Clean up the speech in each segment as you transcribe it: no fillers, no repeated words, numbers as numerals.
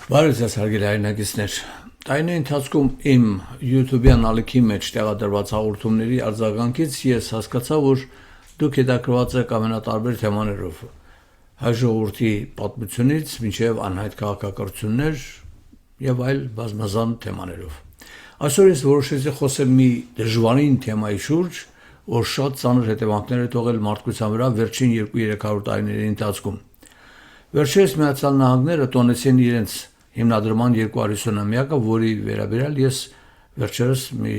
Բարև ձեզ հարգելի հայրենակիցներ։ Տարիների ընթացքում իմ YouTube-յան ալիքի մեջ տեղադրված հաղորդումների արձագանքից ես հասկացա, որ դուք հետաքրքրված եք ամենատարբեր թեմաներով՝ հայ ժողովրդի պատմությունից մինչև անհայտ քաղաքակրթություններ եւ այլ բազմազան թեմաներով։ Այսօր ես որոշեցի խոսել մի դժվարին թեմայի շուրջ, որ շատ ծանր հետևանքներ է թողել մարդկության վրա վերջին 200-300 տարիների ընթացքում։ Վերջերս Միացյալ Նահանգները տոնեցին իրենց հիմնադրման 250-ամյակը, որի վերաբերյալ ես վերջերս մի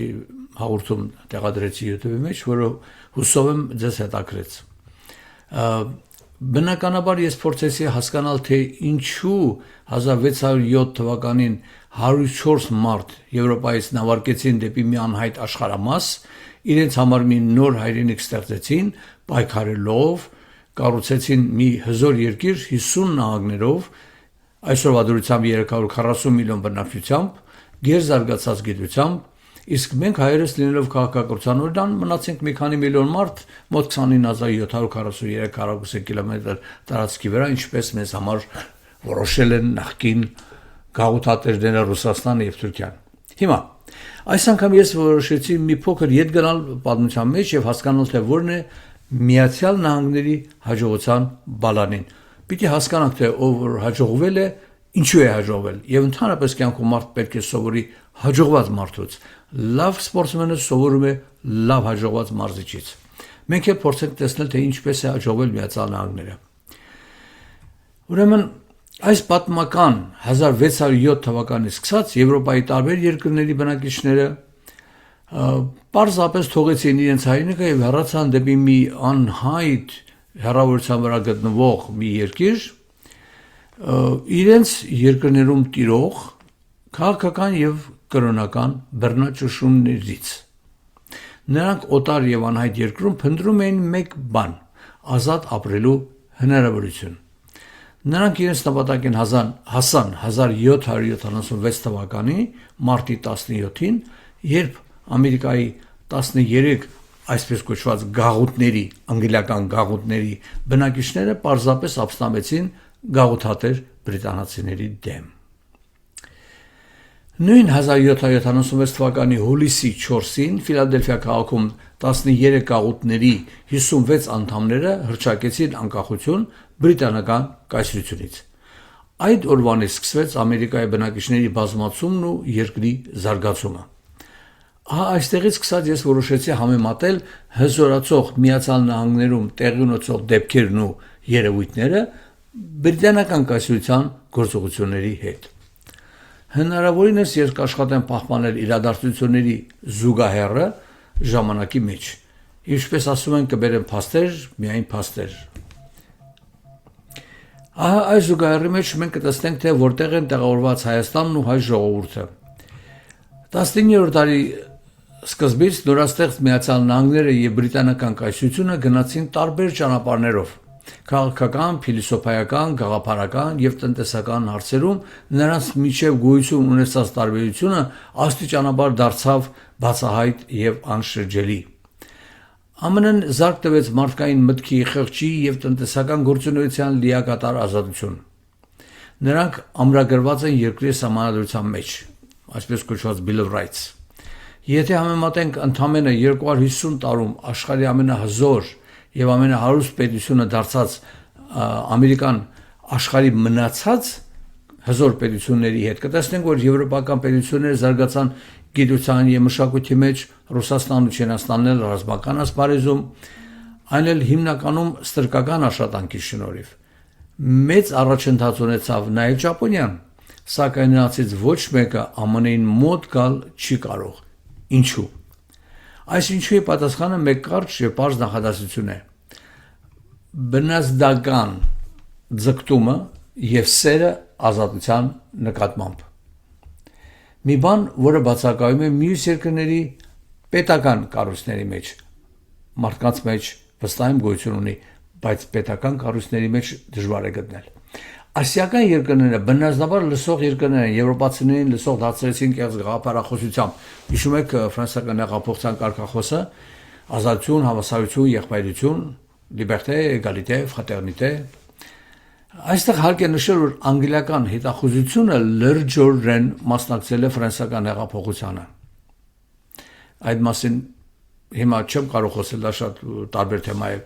հաղորդում տեղադրեցի YouTube-ի մեջ, որը հուսով եմ ձեզ հետաքրեց։ Բնականաբար ես փորձեցի հասկանալ, թե ինչու 1607 թվականին 104 մարդ Եվրոպայից նավարկեցին դեպի մի անհայտ աշխարհամաս, իրենց համար մի նոր հայրենիք ստեղծեցին, պայքարելով, կառուցեցին մի հզոր երկիր 50 նահանգներով, այսօրվա դրությամբ 340 միլիոն բնակչությամբ, գերզարգացած գիտությամբ, իսկ մենք հայերս լինելով քաղաքակրթության օրդան մնացինք մի քանի միլիոն մարդ մոտ 29743 քառակուսի կիլոմետր տարածքի վրա, ինչպես մեզ համար որոշել են նախկին գաղութատերերը Ռուսաստանը եւ Թուրքիան։ Հիմա այս անգամ ես որոշեցի մի փոքր ետ գնալ պատմության մեջ եւ հասկանալ, թե որն է Միացյալ Նահանգների հաջողության բալանին։ Պիտի հասկանանք, թե ով հաջողվել է, ինչու է հաջողվել, եւ ընդհանրապես կյանքում մարդ պետք է սովորի հաջողված մարդուց։ Լավ սպորտսմենը սովորում է լավ հաջողված մարզիչից։ Մենք էլ փորձենք տեսնել, թե ինչպես է հաջողվել Միացյալ Նահանգները։ Ուրեմն այս պատմական 1607 թվականից սկսած Եվրոպայի տարբեր երկրների բնակիչները պարզապես թողեցին իրենց հայրենիքը եւ հեռացան դեպի մի անհայտ հեռավորության վրա գտնվող մի երկիր, իրենց երկրներում տիրող քաղաքական եւ կրոնական բռնաճնշումներից։ Նրանք օտար եւ անհայտ երկրում փնտրում էին մեկ բան՝ ազատ ապրելու հնարավորություն։ Նրանք իրենց նպատակին հասան 1776 թվականի մարտի 17-ին, երբ Ամերիկայի 13 այսպես կոչված գաղութների, անգլիական գաղութների բնակիչները պարզապես ապստամբեցին գաղութատեր բրիտանացիների դեմ։ Նույն 1776 թվականի հուլիսի 4-ին Ֆիլադելֆիա քաղաքում 13 գաղութների 56 անդամները հռչակեցին անկախություն բրիտանական կայսրությունից։ Այդ օրվանից սկսվեց Ամերիկայի բնակիչների բազմացումն ու երկրի զարգացումը։ Այստեղից սկսած ես որոշեցի համեմատել հզորացող Միացյալ Նահանգներում տեղի ունեցող դեպքերն ու երևույթները բրիտանական կայսրության գործողությունների հետ։ Հնարավորինս ես կաշխատեմ պահպանել իրադարձությունների զուգահեռը ժամանակի մեջ։ Ինչպես ասում են, կբերեմ փաստեր, միայն փաստեր։ Այս զուգահեռի մեջ մենք կտեսնենք, թե որտեղ են տեղավորված Հայաստանն ու հայ ժողովուրդը։ 19-րդ դարի սկզբից նորաստեղծ Միացյալ Նահանգները եւ բրիտանական կայսրությունը գնացին տարբեր ճանապարհներով։ Քաղաքական, փիլիսոփայական, գաղափարական եւ տնտեսական հարցերում նրանց միջև գոյություն ունեցած տարբերությունը աստիճանաբար դարձավ բացահայտ եւ անշրջելի։ ԱՄՆ-ն զարկ տվեց մարդկային մտքի, խղճի եւ տնտեսական գործունեության լիակատար ազատություն։ Նրանք ամրագրված են երկրի սահմանադրության մեջ, այսպես կոչված Bill of Rights։ Եթե համեմատենք ընդամենը 250 տարում աշխարհի ամենահզոր եւ ամենահարուստ պետությունը դարձած ամերիկան աշխարհի մնացած հզոր պետությունների հետ, կտեսնենք, որ եվրոպական պետությունները զարգացան գիտության եւ մշակույթի մեջ, Ռուսաստանն ու Չինաստանն էլ ռազմական ասպարեզում, այն էլ հիմնականում ստրկական աշխատանքի շնորհիվ։ Մեծ առաջընթաց ունեցավ նաեւ Ճապոնիան, սակայն նրանցից ոչ մեկը ԱՄՆ-ին մոտ գալ չի կարող։ Ինչու։ Այս ինչուի պատասխանը մեկ կարճ եւ պարզ նախադասություն է։ Բնազդական ձգտումը եւ սերը ազատության նկատմամբ։ Մի բան, որը բացակայում է մյուս երկրների պետական կառույցների մեջ, մարդկանց մեջ վստահ եմ գոյություն ունի, բայց պետական կառույցների մեջ դժվար է գտնել։ Ասիական երկրները բնազդաբար լսող երկրներ են, եվրոպացիներին լսող դարձրեցին կեղծ գաղափարախոսությամբ։ Հիշում եք ֆրանսիական հեղափոխության կարգախոսը՝ ազատություն, հավասարություն, եղբայրություն, liberté, égalité, fraternité, Այստեղ հարկ է նշել, որ անգլիական հետախուզությունը լրջորեն մասնակցել է ֆրանսիական հեղափոխությանը։ Այդ մասին հիմա չեմ կարող խոսել, դա շատ տարբեր թեմա է։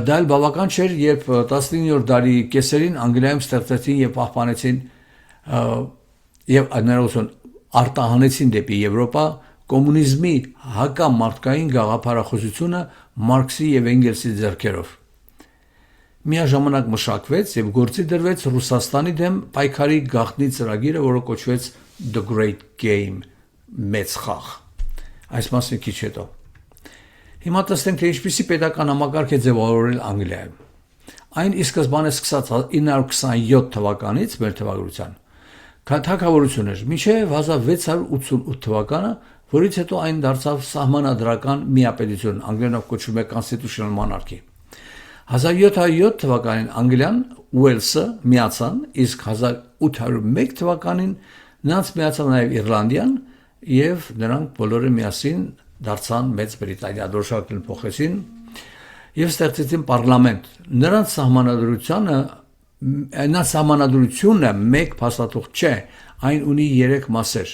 Դա էլ բավական չէր, երբ 19-րդ դարի կեսերին Անգլիայում ստեղծեցին եւ պահպանեցին եւ ներողություն արտահանեցին դեպի Եվրոպա կոմունիզմի հակամարտկային գաղափարախոսությունը Մարքսի եւ Էնգելսի ձեռքերով։ Միաժամանակ մշակվեց եւ գործի դրվեց Ռուսաստանի դեմ պայքարի գաղտնի ծրագիրը, որը կոչվեց The Great Game, մեծ խաղ։ Այս մասին քիչ հետո։ Հիմա տեսնենք, թե ինչպիսի պետական համակարգ է ձևավորել Անգլիայում։ Այն ի սկզբանե սկսած 927 թվականից մեր թվագրության թագավորություն էր մինչև 1688 թվականը, որից հետո այն դարձավ սահմանադրական միապետություն, անգլերենով կոչվում է constitutional monarchy։ 1707 թվականին Անգլիան, Ուելսը միացան, իսկ 1801 թվականին նրանց միացավ նաև Իռլանդիան եւ նրանք բոլորը միասին դարձան Մեծ Բրիտանիա, դրոշակն փոխեցին եւ ստեղծեցին պարլամենտ։ Նրանց սահմանադրությունը մեկ փաստաթուղթ չէ, այն ունի 3 մասեր.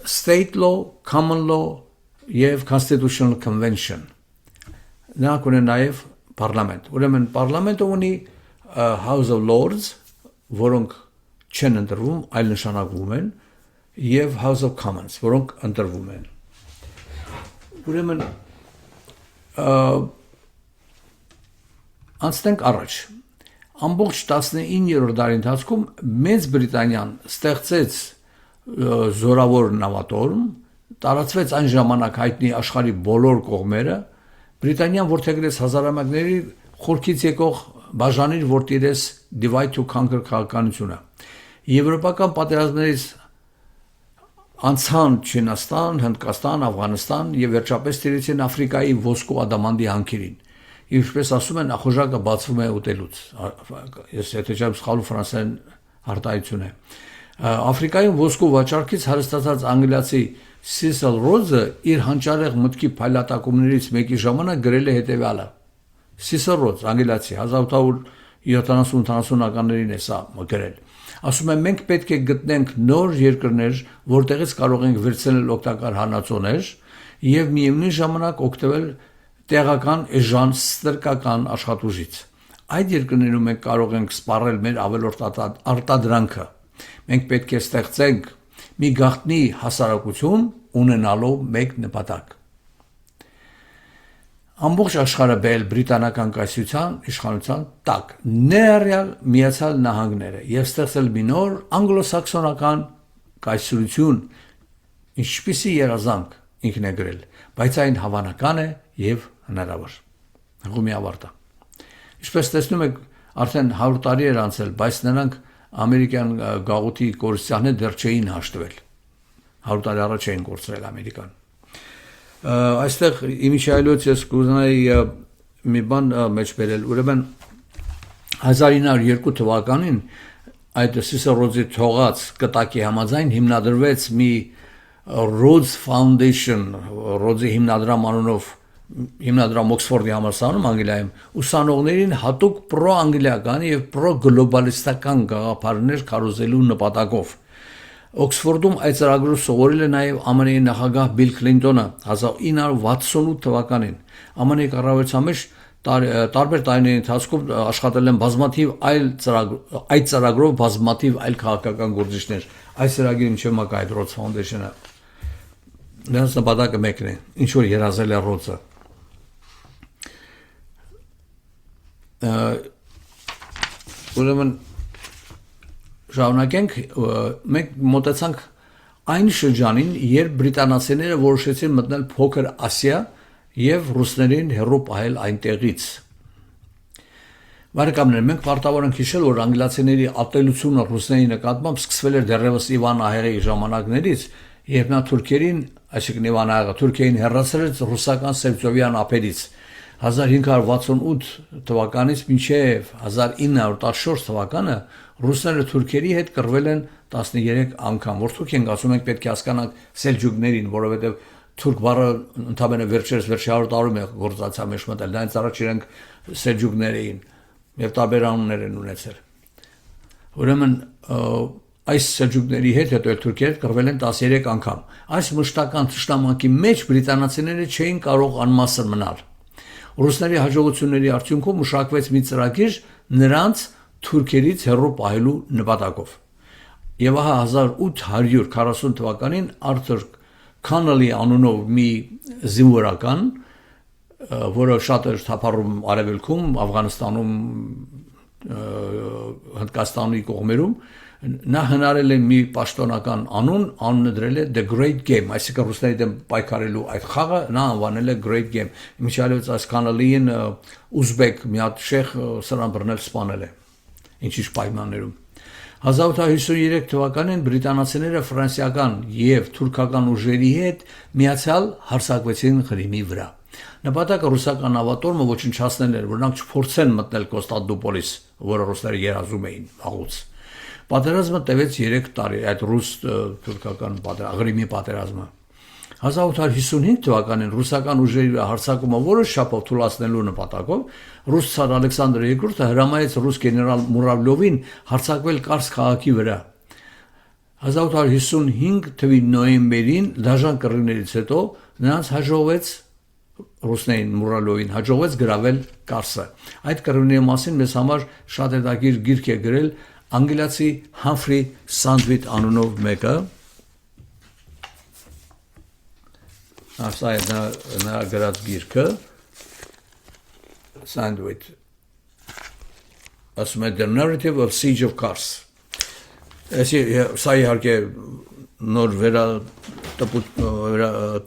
State law, common law եւ constitutional convention։ Նրանք ունեն նաև պարլամենտ։ Ուրեմն պարլամենտը ունի House of Lords, որոնք չեն ընտրվում, այլ նշանակվում են, եւ House of Commons, որոնք ընտրվում են։ Ուրեմն անցնենք առաջ։ Ամբողջ 19-րդ դարի ընթացքում Մեծ Բրիտանիան ստեղծեց զորավոր նավատորմ, տարածվեց այն ժամանակ հայտնի աշխարհի բոլոր կողմերը, Բրիտանիան որդեգրեց հազարամյակների խորքից եկող բաժանիր որդիրես divide to conquer քաղաքականությունը։ Եվրոպական պատերազմներից անցան Չինաստան, Հնդկաստան, Աֆղանստան եւ վերջապես տիրեցին Աֆրիկայի ոսկու ադամանդի հանքերին։ Ինչպես ասում են, ախորժակը բացվում է ուտելուց։ Ես եթե չեմ սխալվում, ֆրանսերեն արտահայտություն է։ Աֆրիկայում ոսկու վաճառքից հարստացած անգլիացի Cecil Rhodes-ը իր հանճարեղ մտքի փայլատակումներից մեկի ժամանակ գրել է հետևյալը. Cecil Rhodes, անգլիացի, 1870-80-ականներին է սա գրել։ Ասում է, մենք պետք է գտնենք նոր երկրներ, որտեղից կարող ենք վերցնել օգտակար հանածոներ եւ միևնույն ժամանակ օգտվել տեղական էժան ստրկական աշխատուժից։ Այդ երկրներում մենք կարող ենք սպառել մեր ավելորդ արտադրանքը։ Մենք պետք է ստեղծենք մի գաղտնի հասարակություն ունենալով մեկ նպատակ։ Ամբողջ աշխարհը բերել բրիտանական կայսրության իշխանության տակ, ներառյալ Միացյալ Նահանգները, եւ ստեղծել մի նոր անգլոսաքսոնական կայսրություն, ինչպիսի երազանք ինքն է գրել, բայց այն հավանական է եւ հնարավոր։ Հղումի ավարտը։ Ինչպես տեսնում եք, արդեն 100 տարի էր անցել, բայց նրանք ամերիկյան գաղութի կորստյանները դեռ չէին հաշտվել։ 100 տարի առաջ էին կորցրել Ամերիկան։ Այստեղ իմիջայլոց ես կուզենայի մի բան մեջ բերել, ուրեմն 1902 թվականին այդ Cecil Rhodes-ի թողած կտակի համաձայն հիմնադրվեց մի Rhodes Foundation, Rhodes-ի հիմնադրամ անունով հիմնադրամ Օքսֆորդի համալսարանում Անգլիայում ուսանողներին հատուկ պրո-անգլիական եւ պրո-գլոբալիստական գաղափարներ քարոզելու նպատակով։ Օքսֆորդում այդ ծրագրով սովորել է նաև ԱՄՆ-ի նախագահ Բիլ Քլինտոնը 1968 թվականին։ ԱՄՆ-ի կառավարության մեջ տարբեր տարիների ընթացքում աշխատել են բազմաթիվ այդ ծրագրով բազմաթիվ այլ քաղաքական գործիչներ։ Այս ծրագրի միջև մակա այդ Rhodes Foundation-ը նրանց նպատակը մեկն է, ինչ որ երազել է Rhodes-ը։ Ուրեմն շարունակենք, մենք մոտեցանք այն շրջանին, երբ բրիտանացիները որոշեցին մտնել փոքր Ասիա եւ ռուսներին հեռու պահել այնտեղից։ Բարեկամներ, մենք պարտավոր ենք հիշել, որ անգլիացիների ատելությունը ռուսների նկատմամբ սկսվել էր դեռևս Իվան Ահեղի ժամանակներից, երբ նա թուրքերին, այսինքն Իվան Ահեղը թուրքերին հեռացրեց ռուսական Սևծովյան ափերից 1568 թվականից մինչև 1914 թվականը ռուսները թուրքերի հետ կռվել են 13 անգամ, որ թուրք ենք ասում ենք պետք է հասկանանք սելջուկներին, որովհետև թուրք բառը ընդհանրապես վերջերս 100 տարում է գործածա մեջ մտել, դրանից առաջ իրենք սելջուկներ էին, եւ տարբեր անուններ են ունեցել։ Ուրեմն այս սելջուկների հետ հետո թուրքերը կռվել են 13 անգամ։ Այս մշտական թշնամանքի մեջ բրիտանացիները չէին կարող անմասն մնալ։ Ռուսների հաջողությունների արդյունքում մշակվեց մի ծրագիր նրանց թուրքերից հեռու պահելու նպատակով։ Եվ ահա 1840 թվականին Արթուր Քանելի անունով մի զինվորական, որը շատ էր թափառում արևելքում, Աֆղանստանում, Հնդկաստանի կողմերում, նա հնարել է մի պաշտոնական անունը դրել է The Great Game, այսինքն ռուսների դեմ պայքարելու այդ խաղը նա անվանել է Great Game։ Մինչև այս Քանելին ուզբեկ մի հատ շեխ սրան բռնել սպանել է, ինչ-ինչ պայմաններում։ 1853 թվականին բրիտանացիները ֆրանսիական եւ թուրքական ուժերի հետ միացյալ հարձակվեցին Ղրիմի վրա։ Նպատակը ռուսական նավատորմը ոչնչացնել էր, որ նրանք չփորձեն մտնել Կոստանդնուպոլիս, որը ռուսները երազում էին վաղուց։ Պատերազմը տևեց 3 տարի, այդ ռուս-թուրքական Ղրիմի պատերազմը։ 1855 թվականին ռուսական ուժերի հարձակումը որոշ չափով թուլացնելու նպատակով ռուս ցար Ալեքսանդր II հրամայեց ռուս գեներալ Մուրավլովին հարձակվել Կարս քաղաքի վրա։ 1855 թվականի նոյեմբերին դաժան կռիվներից հետո նրանց հաջողվեց ռուսներին Մուրավլովին հաջողվեց գրավել Կարսը։ Այդ կռիվների մասին մեզ համար շատ հետաքրքիր գիրք է գրել անգլիացի Համֆրի Սանդվիթ անունով մեկը։ Սա է նրա գրած գիրքը Sandwich, ասում է The Narrative of Siege of Kars։ Սա իհարկե նոր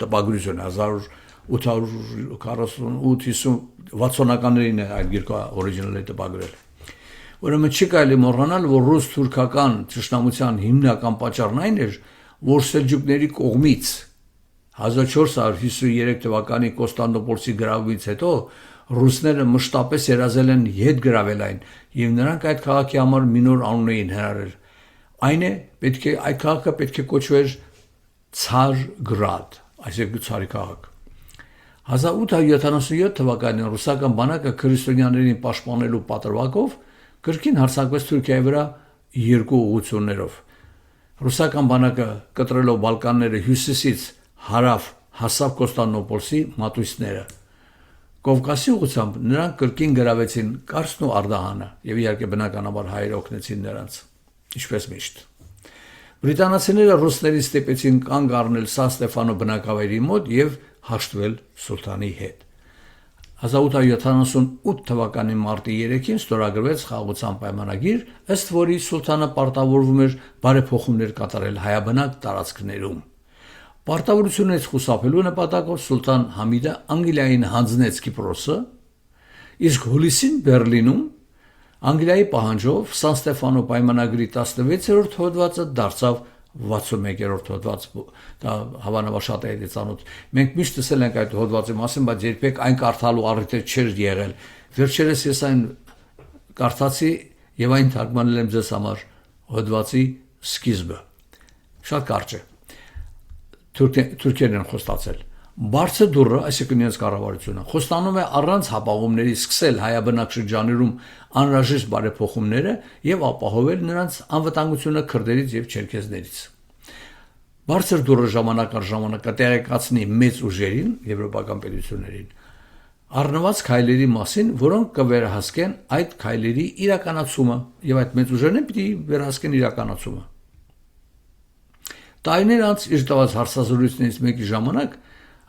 տպագրություն 1848-60-ականներին է այդ գիրքը օրիջինալը տպագրել։ Ուրեմն չի կարելի մոռանալ, որ ռուս-թուրքական թշնամության հիմնական պատճառն այն էր, որ սելջուկների կողմից 1453 թվականի Կոստանդնուպոլսի գրավումից հետո ռուսները մշտապես երազել են ետ գրավել այն, եւ նրանք այդ քաղաքի համար մի նոր անուն էին հրարել։ Այն է, այդ քաղաքը պետք է կոչվեր Ցարգրադ, այսինքն ցարի քաղաք։ 1877 թվականին ռուսական բանակը քրիստոնյաներին պաշտպանելու պատրվակով կրկին հարձակվեց Թուրքիայի վրա 2 ուղղություններով։ Ռուսական բանակը կտրելով Բալկանները հյուսիսից հարավ հասավ Կոստանդնուպոլսի մատույցները։ Կովկասի ուղղությամբ նրանք կրկին գրավեցին Կարսն ու Արդահանը եւ իհարկե բնականաբար հայերը օգնեցին նրանց, ինչպես միշտ։ Բրիտանացիները ռուսներից ստիպեցին կանգ առնել Սան Ստեֆանո բնակավայրի մոտ եւ հաշտվել սուլթանի հետ։ 1878 թվականի մարտի 3-ին ստորագրվեց խաղաղության պայմանագիր, ըստ որի սուլթանը պարտավորվում էր բարեփոխումներ կատարել հայաբնակ տարածքներում։ Պարտավորությունից խուսափելու նպատակով սուլտան Համիդը Անգլիային հանձնեց Կիպրոսը, իսկ հուլիսին Բերլինում Անգլիայի պահանջով Սան Ստեֆանո պայմանագրի 16-րդ հոդվածը դարձավ 61-րդ հոդված, դա հավանաբար շատ է ծանոթ։ Մենք միշտ տեսել ենք այդ հոդվածի մասին, բայց երբեք այն կարդալու առիթը չէր եղել։ Վերջերս ես այն կարդացի եւ այն թարգմանել եմ ձեզ համար հոդվածի սկիզբը։ Շատ կարճ է։ Թուրքերն են խոստացել։ Բարձր դուռը, այսինքն իրենց կառավարությունը, խոստանում է առանց հապաղումների սկսել հայաբնակ շրջաներում անհրաժեշտ բարեփոխումները եւ ապահովել նրանց անվտանգությունը քրդերից եւ չերքեզներից։ Բարձր դուռը ժամանակ առ ժամանակ կտեղեկացնի մեծ ուժերին, եվրոպական պետություններին, առնվազն քայլերի մասին, որոնք կվերահսկեն այդ քայլերի իրականացումը եւ այդ մեծ ուժերն պիտի վերահսկեն իրականացումը։ Տարիներ անց իր տված հարցազրույցներից մեկի ժամանակ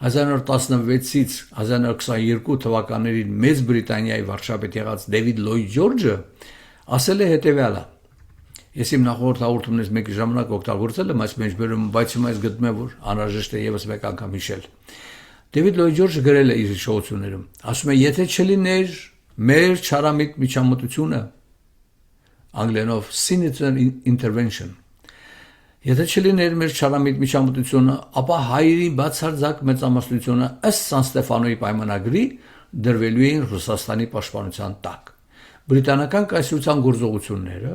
1916-ից 1922 թվականներին Մեծ Բրիտանիայի վարչապետ եղած Դեվիդ Լոյդ Ջորջը ասել է հետևյալը. Ես իմ նախորդ հաղորդումներից մեկի ժամանակ օգտագործել եմ այս մեջբերումը, բայց հիմա ես գտնում եմ, որ անհրաժեշտ է եւս մեկ անգամ հիշել։ Դեվիդ Լոյդ Ջորջը գրել է իր հիշողություններում, ասում է, եթե չլիներ մեր չարամիտ միջամտությունը, անգլերենով sinister intervention, եթե չլիներ մեր չարամիտ միջամտությունը, ապա հայերի բացարձակ մեծամասնությունը ըստ Սան Ստեֆանոյի պայմանագրի դրվելու էին Ռուսաստանի պաշտպանության տակ։ Բրիտանական կայսրության գործողությունները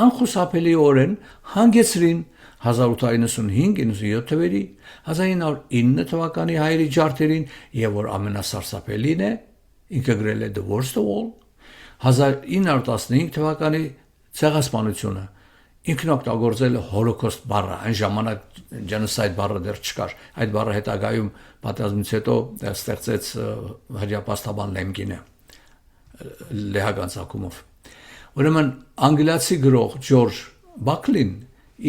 անխուսափելիորեն հանգեցրին 1895-97 թվերի, 1909 թվականի հայերի ջարդերին եւ որ ամենասարսափելին է, ինքը գրել է The Worst of All, 1915 թվականի ցեղասպանությունը ինքն օգտագործել հոլոկոստ բառը, այն ժամանակ genocide բառը դեռ չկար, այդ բառը հետագայում պատերազմից հետո ստեղծեց հրապաստաբան Լեմկինը լեհական ցակումով։ Ուրեմն անգլիացի գրող Ջորջ Բակլին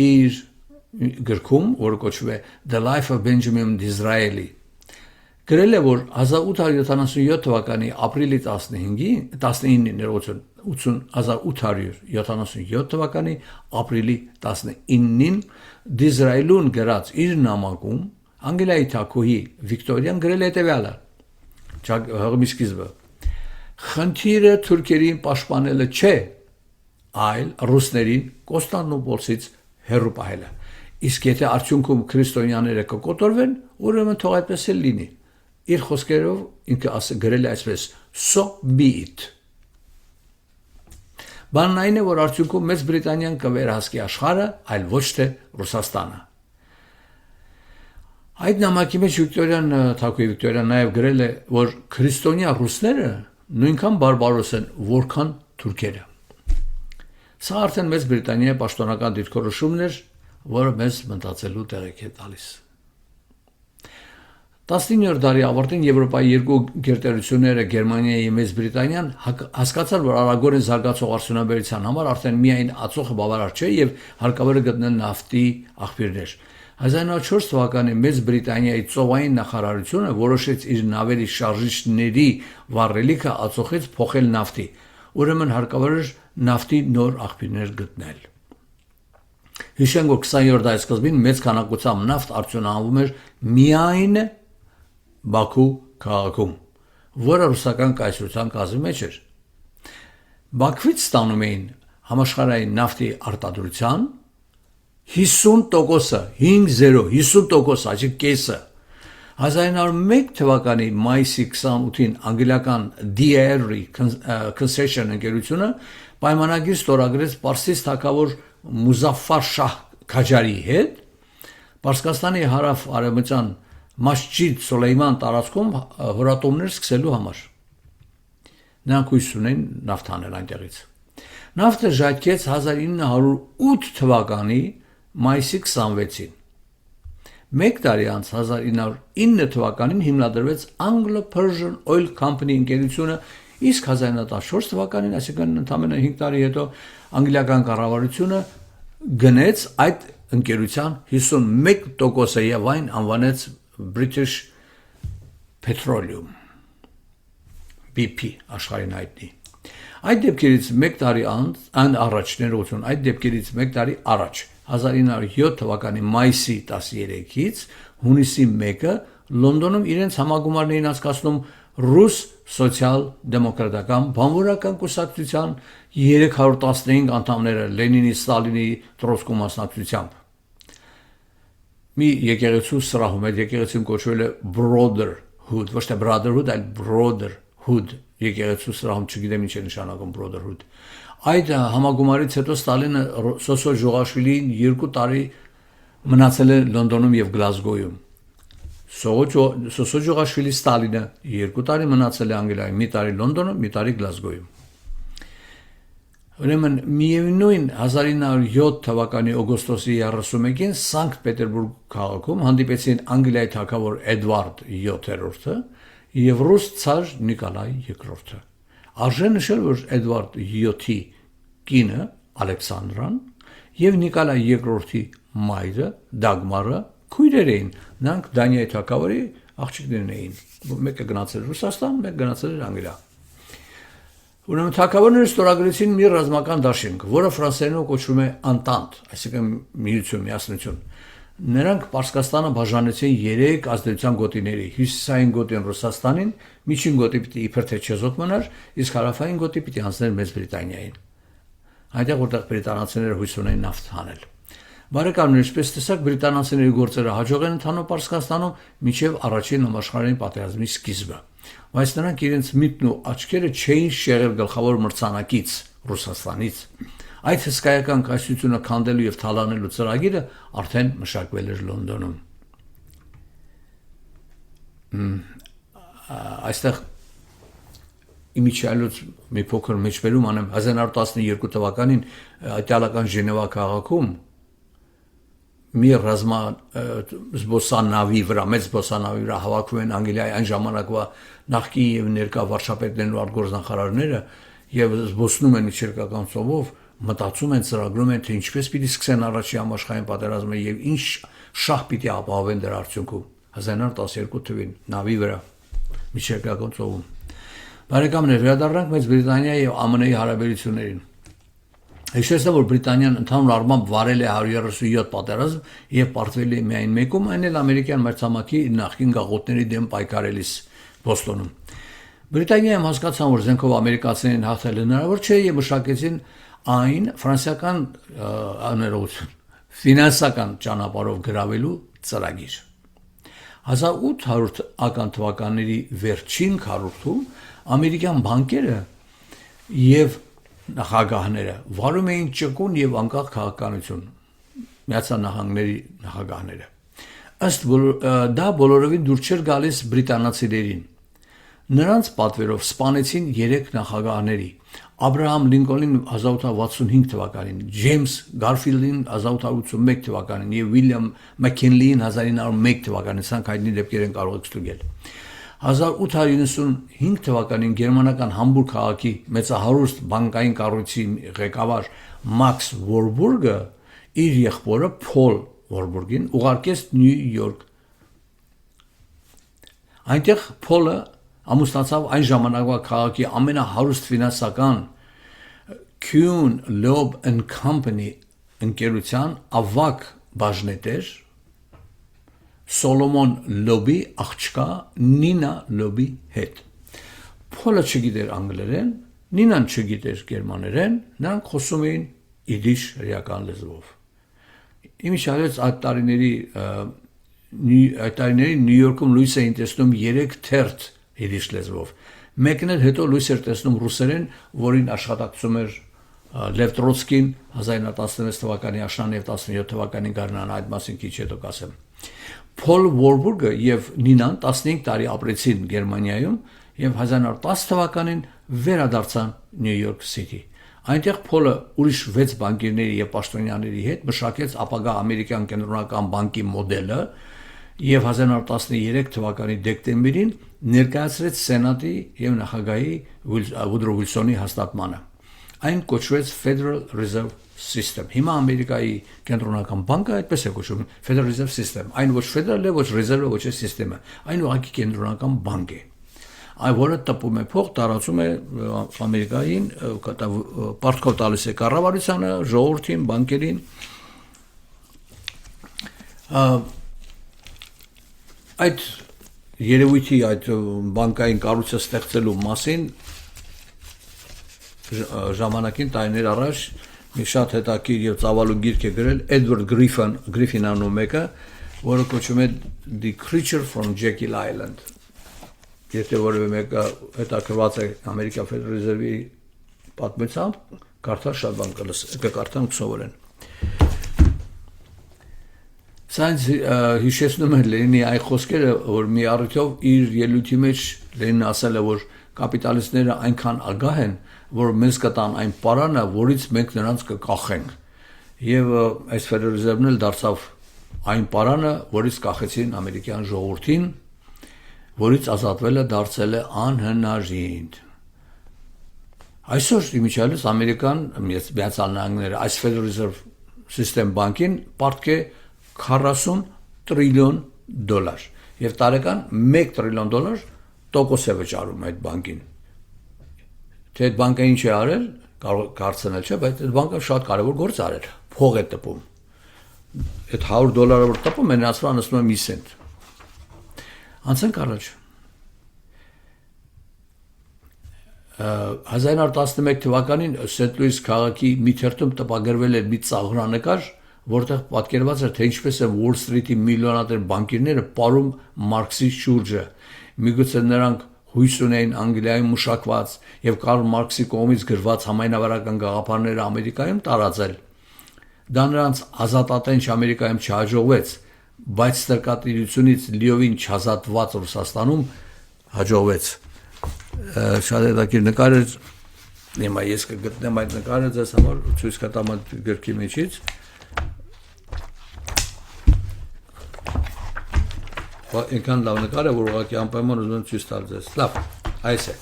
իր գրքում, որը կոչվում է The Life of Benjamin Disraeli, գրել է, որ 1877 թվականի ապրիլի 1877 թվականի ապրիլի 19-ին Դիզրայելուն գրած իր նամակում Անգլիայի թագուհի Վիկտորիան գրել է հետևյալը. հղմի սկիզբը. խնդիրը թուրքերին պաշտպանելը չէ, այլ ռուսներին Կոստանդնուպոլսից հեռու պահելը։ Իսկ եթե արդյունքում քրիստոնյաները կկոտորվեն, ուրեմն թող այդպես էլ լինի։ Իր խոսքերով ինքը գրել է այսպես. so be it։ Բանն այն է, որ արդյունքում Մեծ Բրիտանիան կվերահսկի աշխարհը, այլ ոչ թե Ռուսաստանը։ Այդ նամակի մեջ թագուհի Վիկտորիան նաև գրել է, որ քրիստոնյա ռուսները նույնքան բարբարոս են, որքան թուրքերը։ Սա արդեն Մեծ Բրիտանիայի պաշտոնական դիրքորոշումն էր, որը մեզ մտածելու տեղիք է տալիս։ 19-րդ դարի ավարտին Եվրոպայի երկու գերտերությունները Գերմանիայի եւ Մեծ Բրիտանիան հասկացան, որ արագորեն զարգացող արդյունաբերության համար արդեն միայն ածուխը բավարար չէ եւ հարկավոր է գտնել նավթի աղբյուրներ։ 1904 թվականին Մեծ Բրիտանիայի ծովային նախարարությունը որոշեց իր նավերի շարժիչների վառելիքը ածուխից փոխել նավթի, ուրեմն հարկավոր էր նավթի նոր աղբյուրներ գտնել։ Հիշենք, որ 20-րդ դարի սկզբին մեծ քանակությամբ նավթ արդյունահանվում էր միայն Բաքու քաղաքում, որը ռուսական կայսրության կազմի մեջ էր։ Բաքվից ստանում էին համաշխարհային նավթի արտադրության 50%, այսինքն կեսը։ 1901 թվականի մայիսի 28-ին անգլիական DRE Concession ընկերությունը պայմանագիր ստորագրեց Պարսից թագավոր Մուզաֆար Շահ Քաջարի հետ Պարսկաստանի հարավ-արևմտյան Մասջիդ Սոլեյման տարածքում հորատոմներ սկսելու համար։ Նրանք հույս ունեն նավթ անել այնտեղից։ Նավթը ժայթքեց 1908 թվականի մայիսի 26-ին։ Մեկ տարի անց 1909 թվականին հիմնադրվեց Anglo-Persian Oil Company ընկերությունը, իսկ 1914 թվականին, այսինքն ընդամենը 5 տարի հետո, անգլիական կառավարությունը գնեց այդ ընկերության 51%-ը եւ այն անվանեց British Petroleum BP աշխարհին հայտնի։ Այդ դեպքերից մեկ տարի առաջ 1907 թվականի մայիսի 13-ից հունիսի 1-ը Լոնդոնում իրենց համագումարներին անցկացնում ռուս սոցիալ-դեմոկրատական բանվորական կուսակցության 315 անդամները Լենինի, Ստալինի, Տրոցկու մասնակցությամբ։ Մի եկեղեցու սրահում այդ եկեղեցին կոչվել է Brotherhood, ոչ թե Brotherhood, այլ Brotherhood եկեղեցու սրահում, չգիտեմ ինչ է նշանակում Brotherhood։ Այդ համագումարից հետո Ստալինը Սոսո Ջուղաշվիլին 2 տարի մնացել է Լոնդոնում եւ Գլազգոյում։ Սոսո Ջուղաշվիլի Ստալինը 2 տարի մնացել է Անգլիայում, մի տարի Լոնդոնում, մի տարի Գլազգոյում։ Ուրեմն միևնույն 1907 թվականի օգոստոսի 31-ին Սանկտ Պետերբուրգ քաղաքում հանդիպեցին Անգլիայի թագավոր Էդվարդ 7-րդը եւ ռուս ցար Նիկոլայ II-ը։ Արժե նշել, որ Էդվարդ 7-ի կինը Ալեքսանդրան եւ Նիկոլայ II-ի մայրը Դագմարը քույրեր էին, նրանք Դանիայի թագավորի աղջիկներն էին։ Մեկը գնացել էր Ռուսաստան, մեկը գնացել էր Անգլիա։ Ուրեմն թագավորները ստորագրեցին մի ռազմական դաշինք, որը ֆրանսերենով կոչվում է Entente, այսինքն միություն, միասնություն։ Նրանք Պարսկաստանը բաժանեցին 3 ազդեցության գոտիների՝ հյուսիսային գոտին Ռուսաստանին, միջին գոտի պիտի իբր թե չեզոք մնար, իսկ հարավային գոտի պիտի անցներ Մեծ Բրիտանիային։ Այնտեղ որտեղ բրիտանացիները հույս ունեին նավթ հանել։ Բարեկամներ, ինչպես տեսակ, բրիտանացիների գործերը հաջող են ընթանում Պարսկաստանում մինչև առաջին համաշխարհային պատերազմի սկիզբը, բայց նրանք իրենց միտքն ու աչքերը չէին շեղել գլխավոր մրցանակից Ռուսաստանից։ Այդ հսկայական կայսրությունը քանդելու եւ թալանելու ծրագիրը արդեն մշակվել էր Լոնդոնում։ Այստեղ իմիջիալոց մի փոքր մեջբերում անեմ 1912 թվականին իտալական Ժենևա քաղաքում մի ռազմա զբոսանավի վրա մեծ զբոսանավի վրա հավաքվում են Անգլիայի այն ժամանակվա նախկին եւ ներկա վարչապետներն ու արտգործնախարարները եւ զբոսնում են իջերկական ծովով մտածում են ծրագրում են թե ինչպես պիտի սկսեն առաջի համաշխարհային պատերազմը եւ ինչ շահ պիտի ապահովեն դրա արդյունքում 1912 թվականին նավի վրա իջերկական ծովում բարեկամներ վերադառնանք Մեծ Բրիտանիայի եւ ԱՄՆ-ի հարաբերություններին Հիշեցնեմ, որ Բրիտանիան ընդհանուր առմամբ վարել է 137 պատերազմ եւ պարտվել է միայն մեկում, այն էլ ամերիկյան մրցամաքի նախկին գաղութների դեմ պայքարելիս Բոստոնում։ Բրիտանիայում հասկացան, որ զենքով ամերիկացիներին հաղթել հնարավոր չէ եւ մշակեցին այն ֆրանսիական ֆինանսական ճանապարհով գրավելու ծրագիր։ 1800 թվականների վերջին քառորդում ամերիկյան բանկերը եւ նախագահները վարում էին ճկուն եւ անկախ քաղաքականություն Միացյալ Նահանգների նախագահները ըստ դա բոլորովին դուր չէր գալիս բրիտանացիներին նրանց պատվերով սպանեցին 3 նախագահների Աբրահամ Լինկոլնին 1865 թվականին Ջեյմս Գարֆիլդին 1881 թվականին եւ Ուիլյամ Մաքքինլիին 1901 թվականին սրանք հայտնի դեպքեր են կարող եք ստուգել 1895 թվականին գերմանական Համբուրգ քաղաքի մեծահարուստ բանկային կառույցի ղեկավար Մաքս Վորբուրգը իր եղբորը Փոլ Վորբուրգին ուղարկեց Նյու Յորք։ Այնտեղ Փոլը ամուսնացավ այն ժամանակվա քաղաքի ամենահարուստ ֆինանսական Kuhn Loeb and Company ընկերության ավագ բաժնետեր Սոլոմոն Լոբի աղջկա Նինա Լոբի հետ։ Փոլը չգիտեր անգլերեն, Նինան չգիտեր գերմաներեն, նրանք խոսում էին իդիշ հրեական լեզվով։ Իմիջիալից այդ տարիների Նյու Յորքում լույս էին տեսնում 3 թերթ իդիշ լեզվով։ Մեկն էլ հետո լույս էր տեսնում ռուսերեն, որին աշխատակցում էր Լև Տրոցկին 1916 թվականի աշնան եւ 17 թվականի գարնան այդ մասին քիչ հետո կասեմ։ Փոլ Վորբուրգը եւ Նինան 15 տարի ապրեցին Գերմանիայում եւ 1910 թվականին վերադարձան Նյու Յորք Սիթի։ Այնտեղ Փոլը ուրիշ 6 բանկիրների եւ պաշտոնյաների հետ մշակեց ապագա ամերիկյան կենտրոնական բանկի մոդելը եւ 1913 թվականի դեկտեմբերին ներկայացրեց Սենատի եւ նախագահի Վուդրո Վիլսոնի հաստատմանը։ Այն կոչվեց Federal Reserve System։ Հիմա Ամերիկայի կենտրոնական բանկը այդպես է կոչվում Federal Reserve System։ Այն ոչ ֆեդերալ է, ոչ ռեզերվը, ոչ է սիստեմը։ Այն ուղղակի կենտրոնական բանկ է։ Այն որը տպում է փող, տարածում է Ամերիկային, պարտքով տալիս է կառավարությանը, ժողովրդին, բանկերին։ Այդ երևույթի այդ բանկային կառույցը ստեղծելու մասին ժամանակին տարիներ առաջ մի շատ հետաքրքիր եւ ծավալուն գիրք է գրել Էդվարդ Գրիֆին անուն մեկը, որը կոչվում է The Creature from Jekyll Island։ Եթե որևէ մեկը հետաքրված է Ամերիկյան Ֆեդերալ Ռեզերվի պատմությամբ, կարդա շատ բան կկարդան կսովորեն։ Սրանց հիշեցնում են Լենինի այ խոսքերը, որ մի առիթով իր ելույթի մեջ Լենինը ասել է, որ կապիտալիստները այնքան ագահ են, որ մեզ կտան այն պարանը, որից մենք նրանց կկախենք։ Եվ այս Ֆեդերալ Ռեզերվն էլ դարձավ այն պարանը, որից կախեցին ամերիկյան ժողովրդին, որից ազատվելը դարձել է անհնարին։ Այսօր իմիջիալից ամերիկան Միացյալ Նահանգները այս Federal Reserve System բանկին պարտք է 40 տրիլիոն դոլար եւ տարեկան 1 տրիլիոն դոլար տոկոս է վճարում այդ բանկին։ Թե այդ բանկը ինչ է արել, կարող կարծել չէ, բայց այդ բանկը շատ կարևոր գործ արել, փող է տպում։ Այդ 100 դոլարը որ տպում է, նրանց վրա նստում է մի սենտ։ Անցենք առաջ։ 1911 թվականին Սենթ Լուիս քաղաքի մի թերթում տպագրվել էր մի ծաղրանկար, որտեղ պատկերված էր, թե ինչպես է Wall Street-ի միլիոնատեր բանկիրները պարում Մարքսի շուրջը։ Միգուցե նրանք հույս ունեին Անգլիայում մշակված եւ Կարլ Մարքսի կողմից գրված համայնավարական գաղափարները Ամերիկայում տարածել։ Դա նրանց ազատատենչ Ամերիկայում չհաջողվեց, բայց ստրկատիրությունից լիովին չազատված Ռուսաստանում հաջողվեց։ շատ հետաքրքիր նկար էր Հիմա ես կգտնեմ այդ նկարը ձեզ համար ցույց կտամ այդ գրքի միջից Ինքան լավ նկար է որ ուղղակի անպայման ուզում եմ ցույց տալ ձեզ լավ այս է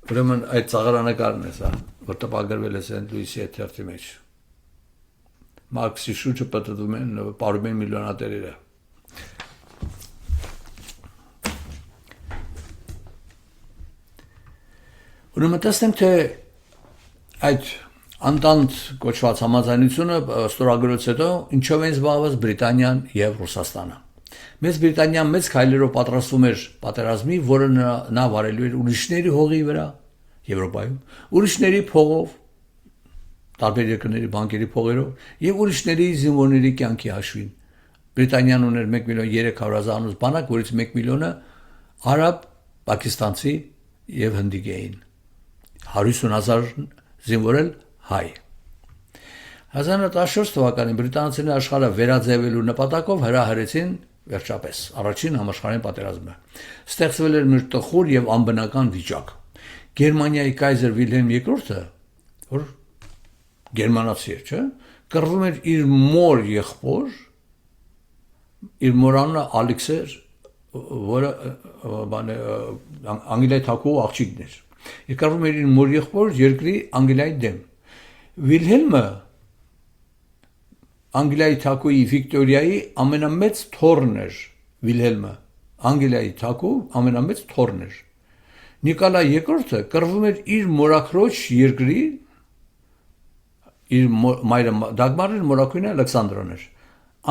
Ուրեմն այդ ծաղրանկարն է սա որ տպագրվել է Սենտ Լուիսի եթերթի մեջ Մարքսի շուրջը պատտվում են պարում են միլիոնատերերը Ուրեմն տեսնենք թե այդ անտանտ կոչված համաձայնությունը ստորագրությունից հետո ինչով են զբաղված Բրիտանիան եւ Ռուսաստանը Մեծ Բրիտանիան մեծ քայլերով պատրաստվում էր պատերազմի, որը նա վարելու էր ուրիշների հողի վրա Եվրոպայում, ուրիշների փողով, տարբեր երկրների բանկերի փողերով եւ ուրիշների զինվորների կյանքի հաշվին։ Բրիտանիան ուներ 1.3 միլիոն բանակ, որից 1 միլիոնը արաբ, պակիստանցի եւ հնդիկ էին։ 150,000 զինվորել հայ։ 1914 թվականին բրիտանացիները աշխարհը վերաձևելու նպատակով հրահրեցին վերջապես առաջին համաշխարհային պատերազմը։ Ստեղծվել էր մի տխուր եւ անբնական վիճակ։ Գերմանիայի կայզեր Վիլհելմ II-ը, որ գերմանացի էր, չէ՞, կռվում էր իր մոր եղբոր, իր մորանունը Ալեքս էր, որը Անգլիայի թագուհու աղջիկն էր։ Իր կռվում էր իր մոր եղբոր երկրի Անգլիայի դեմ։ Վիլհելմը Անգլիայի թագուհի Վիկտորիայի ամենամեծ թոռն էր Վիլհելմը Անգլիայի թագուհու ամենամեծ թոռն էր Նիկոլայ II-ը կռվում էր իր մորաքրոջ երկրի իր մայրը Դագմարը մորաքույնը Ալեքսանդրան էր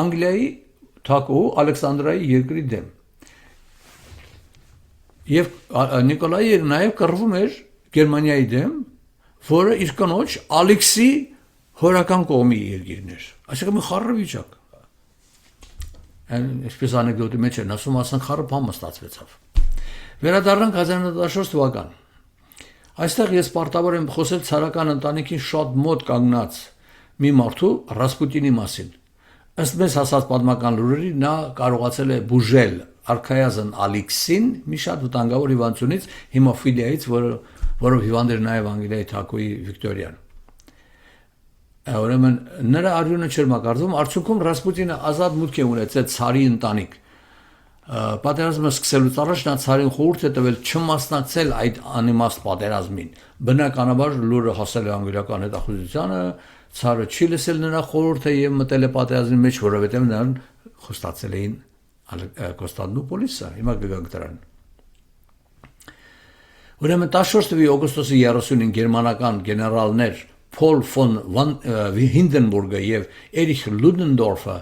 Անգլիայի թագուհու Ալեքսանդրայի երկրի դեմ Եվ Նիկոլայը նաև կռվում էր Գերմանիայի դեմ որը իր կնոջ Ալեքսի հորական կողմի երկիրն էր Այսինքն մի խառը վիճակ Այսպես անեկդոտի մեջ են ասում ասեն խառը բան ստացվեցավ Վերադառնանք 1914 թվական Այստեղ ես պարտավոր եմ խոսել ցարական ընտանիքին շատ մոտ կանգնած մի մարդու Ռասպուտինի մասին Ըստ մեզ հասած պատմական լուրերի նա կարողացել է բուժել Արքայազն Ալեքսին մի շատ վտանգավոր հիվանդությունից հիմոֆիլիայից որով հիվանդ էր նաև Անգլիայի թագուհի Վիկտորիան Ուրեմն նրա արյունը չէր մակարդում, արդյունքում Ռասպուտինը ազատ մուտք է ունեցել ցարի ընտանիք։ Պատերազմը սկսելուց առաջ նա ցարին խորհուրդ է տվել չմասնակցել այդ անիմաստ պատերազմին։ Բնականաբար լուրը հասել է անգլիական հետախուզությանը, ցարը չի լսել նրա խորհուրդը եւ մտել է պատերազմի մեջ, որովհետեւ նրան խոստացել էին Կոստանդնուպոլիսը։ Հիմա կգանք դրան։ Ուրեմն 14 թվականի օգոստոսի 30-ին գերմանական գեներալներ Paul von Hindenburg-ը եւ Erich Ludendorff-ը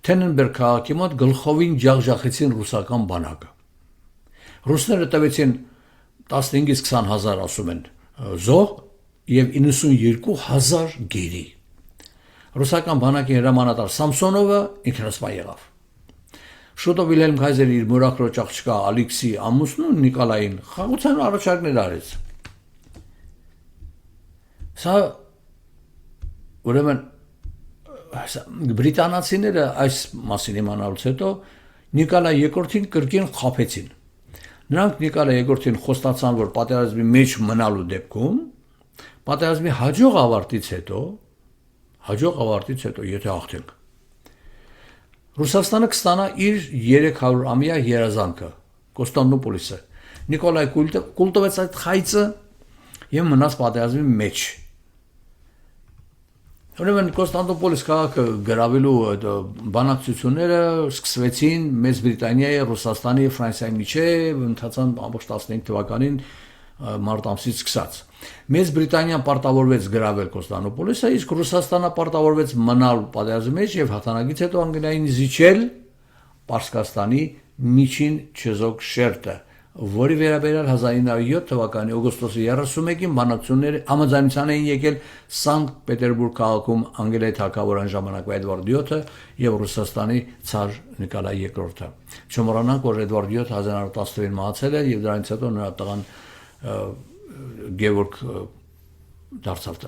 Թենենբերգ քաղաքի մոտ գլխովին ջախջախեցին ռուսական բանակը։ Ռուսները տվեցին 15-ից 20,000 ասում են զոհ եւ 92,000 գերի։ Ռուսական բանակի հրամանատար Սամսոնովը ինքնասպան եղավ։ Շուտով Վիլհելմ Քայզերը իր մորաքրոջ աղջկա Ալեքսի ամուսնուն Նիկոլային խաղաղության առաջարկներ արեց։ Սա Ուրեմն բրիտանացիները այս մասին իմանալուց հետո Նիկոլայ II-ին կրկին խաբեցին։ Նրանք Նիկոլայ II-ին խոստացան, որ պատերազմի մեջ մնալու դեպքում պատերազմի հաջող ավարտից հետո եթե հաղթենք Ռուսաստանը կստանա իր 300-ամյա երազանքը Կոստանդնուպոլիսը։ Նիկոլայ կուլ տվեց այդ խայծը եւ մնաց պատերազմի մեջ։ Ուրեմն Կոստանդնուպոլիս քաղաքը գրավելու բանակցությունները սկսվեցին Մեծ Բրիտանիայի, Ռուսաստանի եւ Ֆրանսիայի միջեւ ընթացան ամբողջ 15 թվականին մարտ ամսից սկսած։ Մեծ Բրիտանիան պարտավորվեց գրավել Կոստանդնուպոլիսը, իսկ Ռուսաստանը պարտավորվեց մնալ պատերազմի մեջ եւ հաղթանակից հետո Անգլիային զիջել Պարսկաստանի միջին չեզոք շերտը, որի վերաբերյալ 1907 թվականի օգոստոսի 31-ին բանակցությունները համաձայնության էին եկել Սանկտ Պետերբուրգ քաղաքում Անգլիայի թագավոր այն ժամանակվա Էդվարդ 7-ը եւ Ռուսաստանի ցար Նիկոլայ II-ը։ Չմոռանանք, որ Էդվարդ 7-ը 1910-ին մահացել է եւ դրանից հետո նրա տղան Գևորգ դարձավ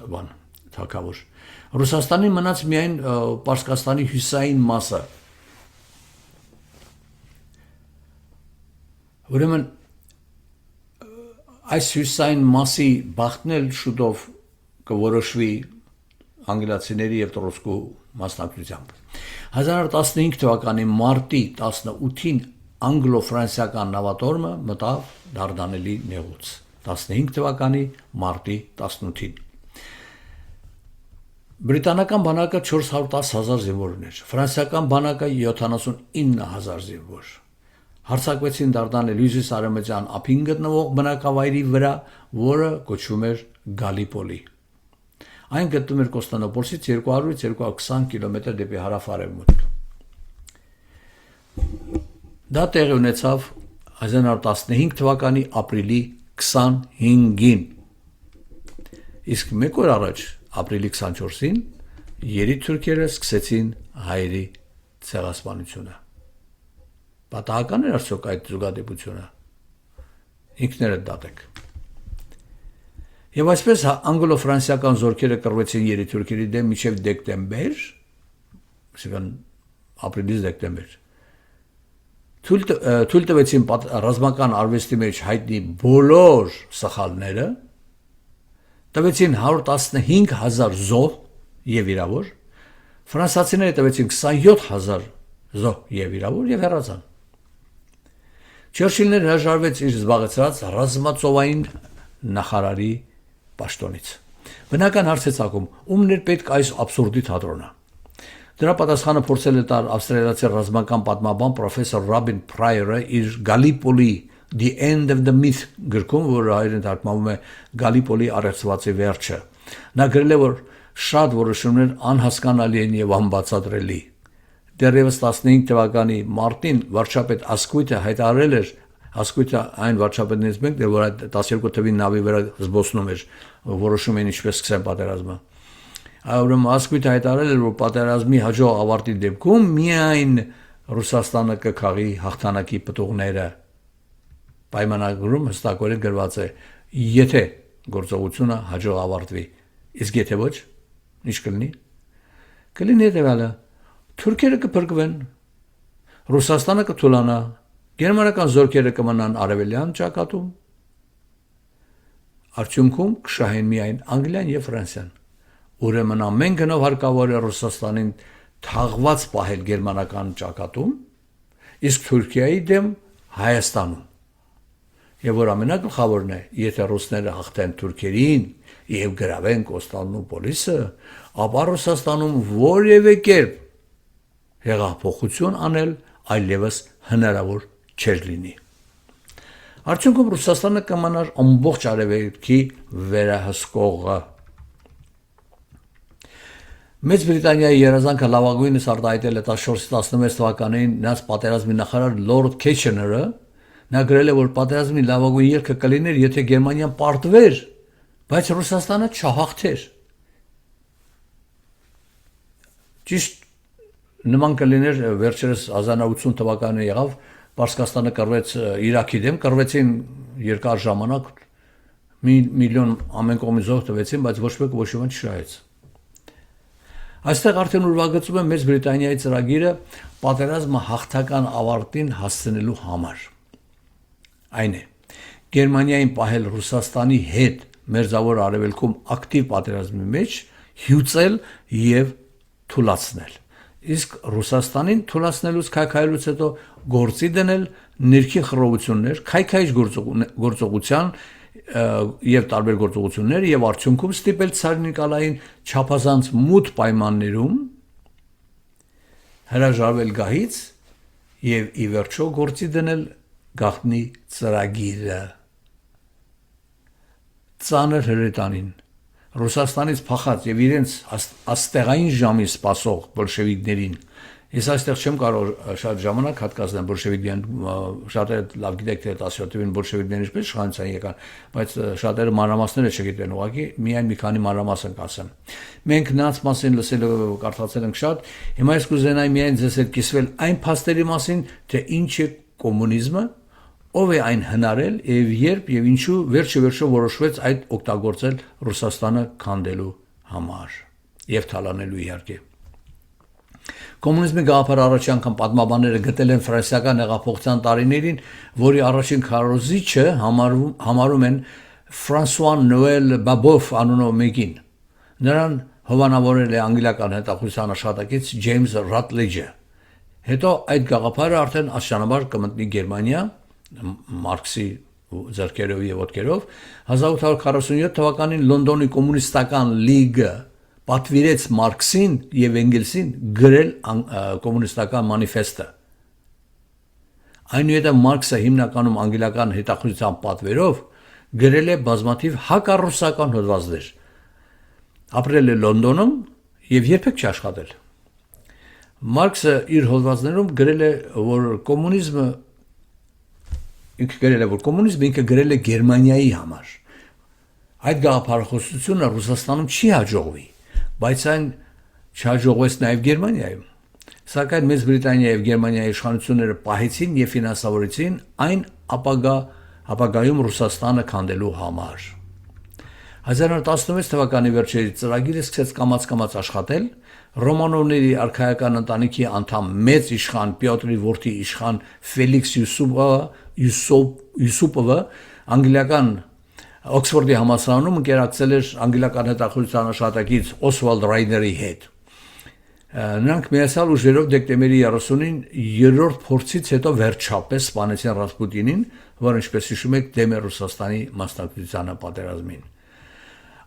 թագավոր։ Ռուսաստանի մնաց միայն Պարսկաստանի հյուսային մասը։ Ուրեմն այս հյուսային մասի բախտնել շուտով կորոշվի անգլիացիների եւ Տրոցկու մասնակցությամբ 1915 թվականի մարտի 18-ին անգլո-ֆրանսիական նավատորմը մտավ Դարդանելի նեղուց 15 թվականի մարտի 18-ին Բրիտանական բանակը 410,000 զինվոր ուներ ֆրանսիական բանակը 79,000 զինվոր հարձակվեցին Դարդանելի հյուսիս-արևմտյան ափին գտնվող բնակավայրի վրա, որը կոչվում էր Գալիպոլի Այն գտնվում էր Կոստանդնուպոլսից 200-220 կիլոմետր դեպի հարավ-արևմուտք։ Դա տեղի ունեցավ 1915 թվականի ապրիլի 25-ին։ Իսկ մեկ օր առաջ, ապրիլի 24-ին, երիտթուրքերը սկսեցին հայերի ցեղասպանությունը։ Պատահական էր արդյոք այդ զուգադիպությունը։ Ինքներդ դատեք։ Եվ այսպես անգլո-ֆրանսիական զորքերը կռվեցին երիտթուրքերի դեմ մինչև դեկտեմբեր, այսինքն ապրիլից դեկտեմբեր։ Թույլ տվեցին ռազմական արվեստի մեջ հայտնի բոլոր սխալները, տվեցին 115,000 զոհ եւ վիրավոր, ֆրանսիացիները տվեցին 27,000 զոհ եւ վիրավոր եւ հեռացան։ Չերչիլն հրաժարվեց իր զբաղեցրած ռազմածովային նախարարի պաշտոնից։ Բնական հարց է ցակում, ումն էր պետք այս աբսուրդի թատրոնը։ Դրա պատասխանը փորձել է տալ ավստրալիացի ռազմական պատմաբան պրոֆեսոր Ռոբին Փրայերը իր Գալիպոլի The End of the Myth գրքում, որը հայերեն թարգմանվում է Գալիպոլի առեղծվածի վերջը։ Նա գրել է, որ շատ որոշումներ անհասկանալի են եւ անբացատրելի։ Դեռևս 15 թվականի մարտին վարչապետ Ասկույթը հայտարարել էր Ասկույթը այն վարչապետներից մեկն էր, որ այդ 12 թվի նավի վրա զբոսնում էր, որոշում էին ինչպես սկսեն պատերազմը։ Ուրեմն Ասկույթը հայտարարել էր, որ պատերազմի հաջող ավարտի դեպքում միայն Ռուսաստանը կքաղի հաղթանակի պտուղները։ Պայմանագրում հստակորեն գրված է, եթե գործողությունը հաջող ավարտվի։ Իսկ եթե ոչ, ինչ կլինի։ Կլինի հետևյալը. թուրքերը կփրկվեն, Ռուսաստանը կթուլանա, գերմանական զորքերը կմնան արևելյան ճակատում, արդյունքում կշահեն միայն Անգլիան եւ Ֆրանսիան։ Ուրեմն ամեն գնով հարկավոր է Ռուսաստանին թաղված պահել գերմանական ճակատում, իսկ Թուրքիայի դեմ Հայաստանում։ Եվ որ ամենագլխավորն է, եթե ռուսները հաղթեն թուրքերին եւ գրավեն Կոստանդնուպոլիսը, ապա Ռուսաստանում որևէ կերպ հեղափոխություն անել այլևս հնարավոր չէր լինի։ Արդյունքում Ռուսաստանը կմնար ամբողջ արևելքի վերահսկողը։ Մեծ Բրիտանիայի երազանքը լավագույնս արտահայտել է 14-16 թվականներին նրանց պատերազմի նախարար Լորդ Քեչեները, նա գրել է, որ պատերազմի լավագույն ելքը կլիներ, եթե Գերմանիան պարտվեր, բայց Ռուսաստանը չհաղթեր։ Ճիշտ նման կլիներ վերջերս 1980 թվականը եղավ, Պարսկաստանը կռվեց Իրաքի դեմ, կռվեցին երկար ժամանակ, միլիոն ամեն կողմից զոհ տվեցին, բայց ոչ մեկը ոչ ոք չշահեց։ Այստեղ արդեն ուրվագծում է Մեծ Բրիտանիայի ծրագիրը պատերազմը հաղթական ավարտին հասցնելու համար։ Այն է, Գերմանիային պահել Ռուսաստանի հետ մերձավոր արևելքում ակտիվ պատերազմի մեջ, հյուծել եւ թուլացնել։ Իսկ Ռուսաստանին թուլացնելուց քայքայելուց հետո գործի դնել ներքին խռովություններ, քայքայիչ գործողության եւ տարբեր գործողություններ եւ արդյունքում ստիպել ցար Նիկոլային չափազանց մութ պայմաններում հրաժարվել գահից եւ ի վերջո գործի դնել գաղտնի ծրագիրը։ Ծանր հրետանին Ռուսաստանից փախած եւ իրենց աստեղային ժամի սպասող բոլշևիկներին ես այստեղ չեմ կարող շատ ժամանակ հատկացնել բոլշևիկներին շատերը լավ գիտեք թե 17 թվականին բոլշևիկները ինչպես իշխանության եկան բայց շատերը մանրամասները չգիտեն ուղղակի միայն մի քանի մանրամասն կասեմ մենք նրանց մասին լսել կարդացել ենք շատ հիմա ես կուզենայի միայն ձեզ հետ կիսվել այն փաստերի մասին թե ինչ է կոմունիզմը ով է այն հնարել եւ երբ եւ ինչու վերջը որոշվեց այդ օգտագործել Ռուսաստանը քանդելու համար եւ թալանելու իհարկե Կոմունիզմի գաղափարը առաջի անգամ պատմաբանները գտել են ֆրանսիական հեղափոխության տարիներին, որի առաջին քարոզիչը համարում են Ֆրանսուଆ Նոել Բաբոֆ անունով մեկին։ Նրան հովանավորել է անգլիական հետախուզության աշխատակից Ջեյմս Ռատլեջը։ Հետո այդ գաղափարը արդեն աստիճանաբար կմտնի Գերմանիա, Մարքսի ձեռքերով եւ ոտքերով, 1847 թվականին Լոնդոնի կոմունիստական լիգը պատվիրեց Մարքսին եւ Էնգելսին գրել կոմունիստական մանիֆեստը։ Այնուհետև Մարքսը հիմնականում անգլիական հետախուզության պատվերով գրել է բազմաթիվ հակառուսական հոդվածներ։ Ապրել է Լոնդոնում եւ երբեք չաշխատել։ Մարքսը իր հոդվածներում գրել է, որ կոմունիզմը ինքը գրել է Գերմանիայի համար։ Այդ գաղափարախոսությունը Ռուսաստանում չի հաջողվի, բայց այն չհաջողվեց նաև Գերմանիայում։ Սակայն Մեծ Բրիտանիայի եւ Գերմանիայի իշխանությունները պահեցին եւ ֆինանսավորեցին այն ապագայում Ռուսաստանը քանդելու համար։ 1916 թվականի վերջերից ծրագիրը սկսեց կամաց-կամաց աշխատել։ Ռոմանովների արքայական ընտանիքի անդամ մեծ իշխան Պյոտրի որդի իշխան Ֆելիքս Յուսուպովը անգլիական Օքսֆորդի համալսարանում ընկերակցել էր անգլիական հետախուզության աշխատակից Օսվալդ Ռայների հետ։ Նրանք միացյալ ուժերով դեկտեմբերի 30-ին երրորդ փորձից հետո վերջապես սպանեցին Ռասպուտինին, որը ինչպես հիշում եք դեմ է Ռուսաստանի մասնակցությանը պատերազմին։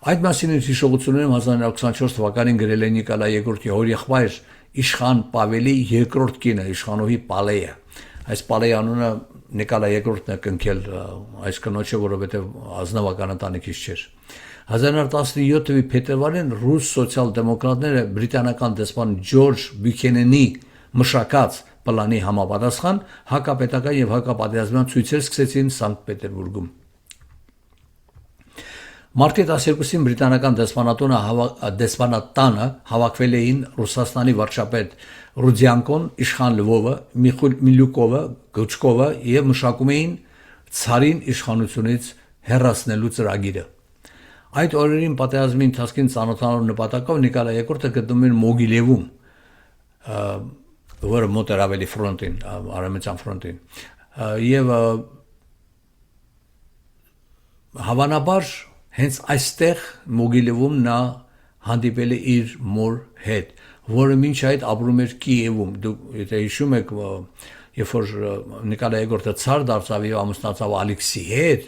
Այդ մասին իր հիշողություններում 1924 թվականին գրել է Նիկոլայ II-ի հորեղբայր իշխան Պավելի երկրորդ կինը, իշխանուհի Պալեյը։ Այս Պալեյ անունը Նիկոլայ II-ն է կնքել այս կնոջը, որովհետև ազնվական ընտանիքից չէր։ 1917 թվականի փետրվարին ռուս սոցիալ-դեմոկրատները բրիտանական դեսպան Ջորջ Բյուքենենի մշակած պլանի համապատասխան հակապետական եւ հակապատերազմյան ցույցեր սկսեցին Սանկտ Պետերբուրգում։ Մարտի 12-ին բրիտանական դեսպանատանը հավաքվել էին Ռուսաստանի վարչապետ Ռուդզյանկոն, իշխան Լվովը, Միլյուկովը, Գոչկովը եւ մշակում էին ցարին իշխանությունից հեռացնելու ծրագիրը։ Այդ օրերին պատերազմի ընթացքին ծանոթանալու նպատակով Նիկոլայ II-ը գտնվում էր Մոգիլևում, որը մոտ էր ավելի ֆրոնտին, արևմտյան ֆրոնտին, եւ հավանաբար հենց այստեղ Մոգիլևում նա հանդիպել է իր մոր հետ, որը մինչ այդ ապրում էր Կիևում։ Դուք եթե հիշում եք, երբ որ Նիկոլայ II-ը ցար դարձավ եւ ամուսնացավ Ալեքսի հետ,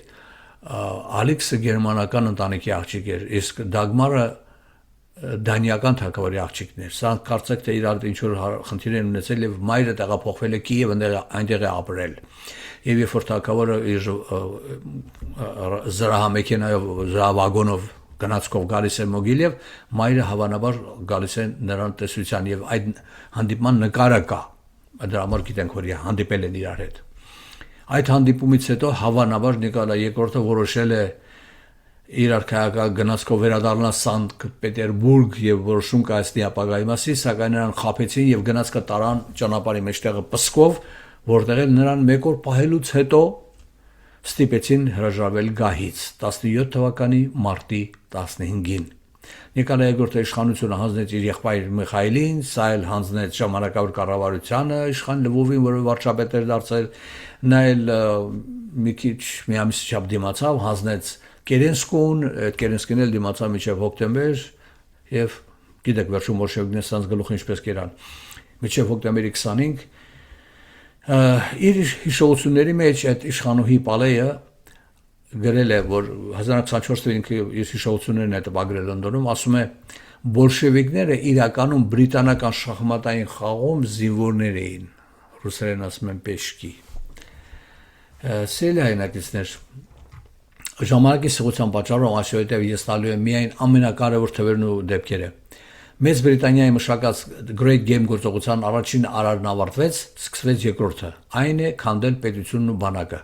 Ալեքսը գերմանական ընտանիքի աղջիկ էր, իսկ Դագմարը դանիական թագավորի աղջիկն էր։ Սրանք կարծեք թե իրար ինչ որ խնդիր են ունեցել եւ մայրը տեղափոխվել է Կիև, այնտեղ է ապրել։ Եվ երբ որ թագավորը իր զրահամեքենայով, զրահվագոնով գնացքով գալիս է Մոգիլև, մայրը հավանաբար գալիս է նրան տեսության եւ այդ հանդիպման նկարը կա։ Դրա համար գիտենք որ հանդիպել են իրար հետ։ Այդ հանդիպումից հետո հավանաբար Նիկոլայ II-ը որոշել է իր արքայական գնացքով վերադառնալ Սանկտ Պետերբուրգ եւ որոշում կայացնի ապագայի մասին, սակայն նրան խաբեցին եւ գնացքը տարան ճանապարհի մեջտեղը Պսկով, որտեղ նրան մեկ օր պահելուց հետո ստիպեցին հրաժարվել գահից 17 թվականի մարտի 15-ին։ Նիկոլայ II-ը իշխանությունը հանձնեց իր եղբայր Միխայելին, սա էլ հանձնեց ժամանակավոր կառավարությանը իշխան Լվովին, որը վարչապետ էր դարձել, նա էլ մի քիչ մի ամիս չափ դիմացավ, հանձնեց Կերենսկուն, այդ Կերենսկին էլ դիմացավ մինչև հոկտեմբեր եւ գիտեք վերջում բոլշևիկներն սրանց գլուխ ինչպես կերան մինչև հոկտեմբերի 25 իր հիշողությունների մեջ այդ իշխանուհի Պալեյը գրել է, որ 1924 թվականին իր հիշողություններն է տպագրել Լոնդոնում, ասում է բոլշևիկները իրականում բրիտանական շախմատային խաղում զինվորներ էին, ռուսերեն ասում են պեշկի։ Սիրելի հայրենակիցներ, ժամանակի սղության պատճառով այսուհետև ես տալու եմ միայն ամենակարևոր թվերն ու դեպքերը։ Մեծ Բրիտանիայի մշակած Great Game գործողության առաջին արարն ավարտվեց, սկսվեց երկրորդը։ Այն է քանդել պետությունն ու բանակը։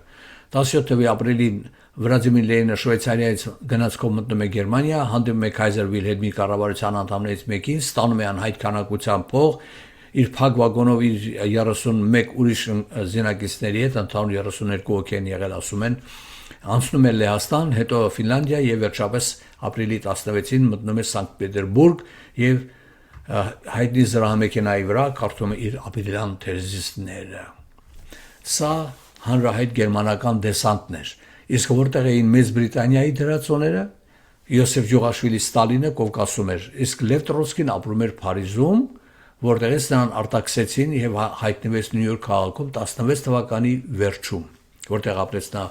17 թվականի ապրիլին Վլադիմիր Լենինը Շվեյցարիայից գնացքով մտնում է Գերմանիա, հանդիպում է Քայզեր Վիլհելմի կառավարության անդամներից մեկին, ստանում է անհայտ քանակությամբ փող, իր փակ վագոնով իր 31 ուրիշ զինակիցների հետ, ընդհանուր 32 հոգի են եղել, ասում են, անցնում է Լեհաստան, հետո Ֆինլանդիա եւ վերջապես ապրիլի 16-ին մտնում է Սանկտ Պետերբուրգ եւ հայտնի զրահամեքենայի վրա կարդում է իր ապիրիլյան թեզիսները։ Սա հանրահայտ գերմանական դեսանտն էր, իսկ որտեղ էին Մեծ Բրիտանիայի դրածոները, Յոսեֆ Ջուղաշվիլի Ստալինը Կովկասում էր, իսկ Լև Տրոցկին ապրում էր Փարիզում, որտեղից նրան արտաքսեցին եւ հայտնվեց Նյու Յորք քաղաքում 16 թվականի վերջում, որտեղ ապրեց նա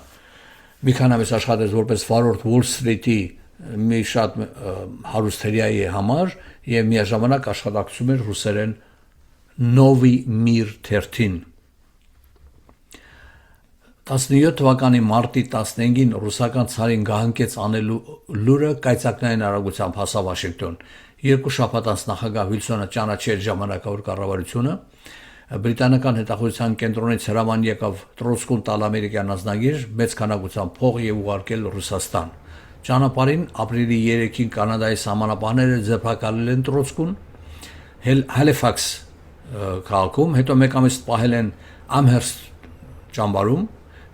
մի քանի ամիս աշխատեց որպես վարորդ Wall Street-ի մի շատ հարուստ հրեայի համար եւ միաժամանակ աշխատակցում էր ռուսերեն Նովի Միր թերթին։ 17 թվականի մարտի 15-ին ռուսական ցարին գահանքեց անելու լուրը կայծակնային արագությամբ հասավ Վաշինգտոն։ Երկու շաբաթ անց նախագահ Վիլսոնը ճանաչեց ժամանակավոր կառավարությունը, բրիտանական հետախուզության կենտրոնից հրաման եկավ Տրոցկուն տալ ամերիկյան անձնագիր, մեծ քանակությամբ փող եւ ուղարկել Ռուսաստան։ Ճանապարհին ապրիլի 3-ին Կանադայի սահմանապահները ձերբակալել են Տրոցկուն, Հալիֆաքս քաղաքում, հետո մեկ ամիս պահել են Ամհերստ ճամբարում։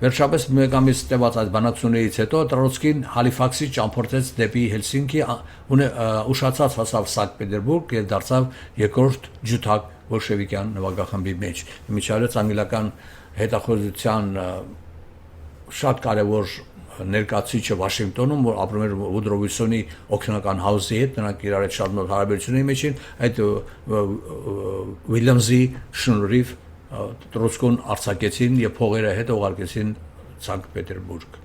Վերջապես մեկ ամիս տևած այդ բանակցություններից հետո Տրոցկին Հալիֆաքսի ճամփորդեց դեպի Հելսինկի, ուշացած հասավ Սանկտ Պետերբուրգ եւ դարձավ երկրորդ ջութակ բոլշևիկյան նվագախմբի մեջ։ Միջալից անգլիական հետախուզության շատ կարևոր ներկայացուցիչը Վաշինգտոնում, որ ապրում էր Վուդրո Վիլսոնի օգնական հաուսի հետ, նրանք իրար հետ շատ նոր հարաբերությունների մեջ էին, այդ Ուիլյամզի շնորհիվ Տրոցկուն արձակեցին եւ փողերը հետ ուղարկեցին Սանկտ Պետերբուրգ։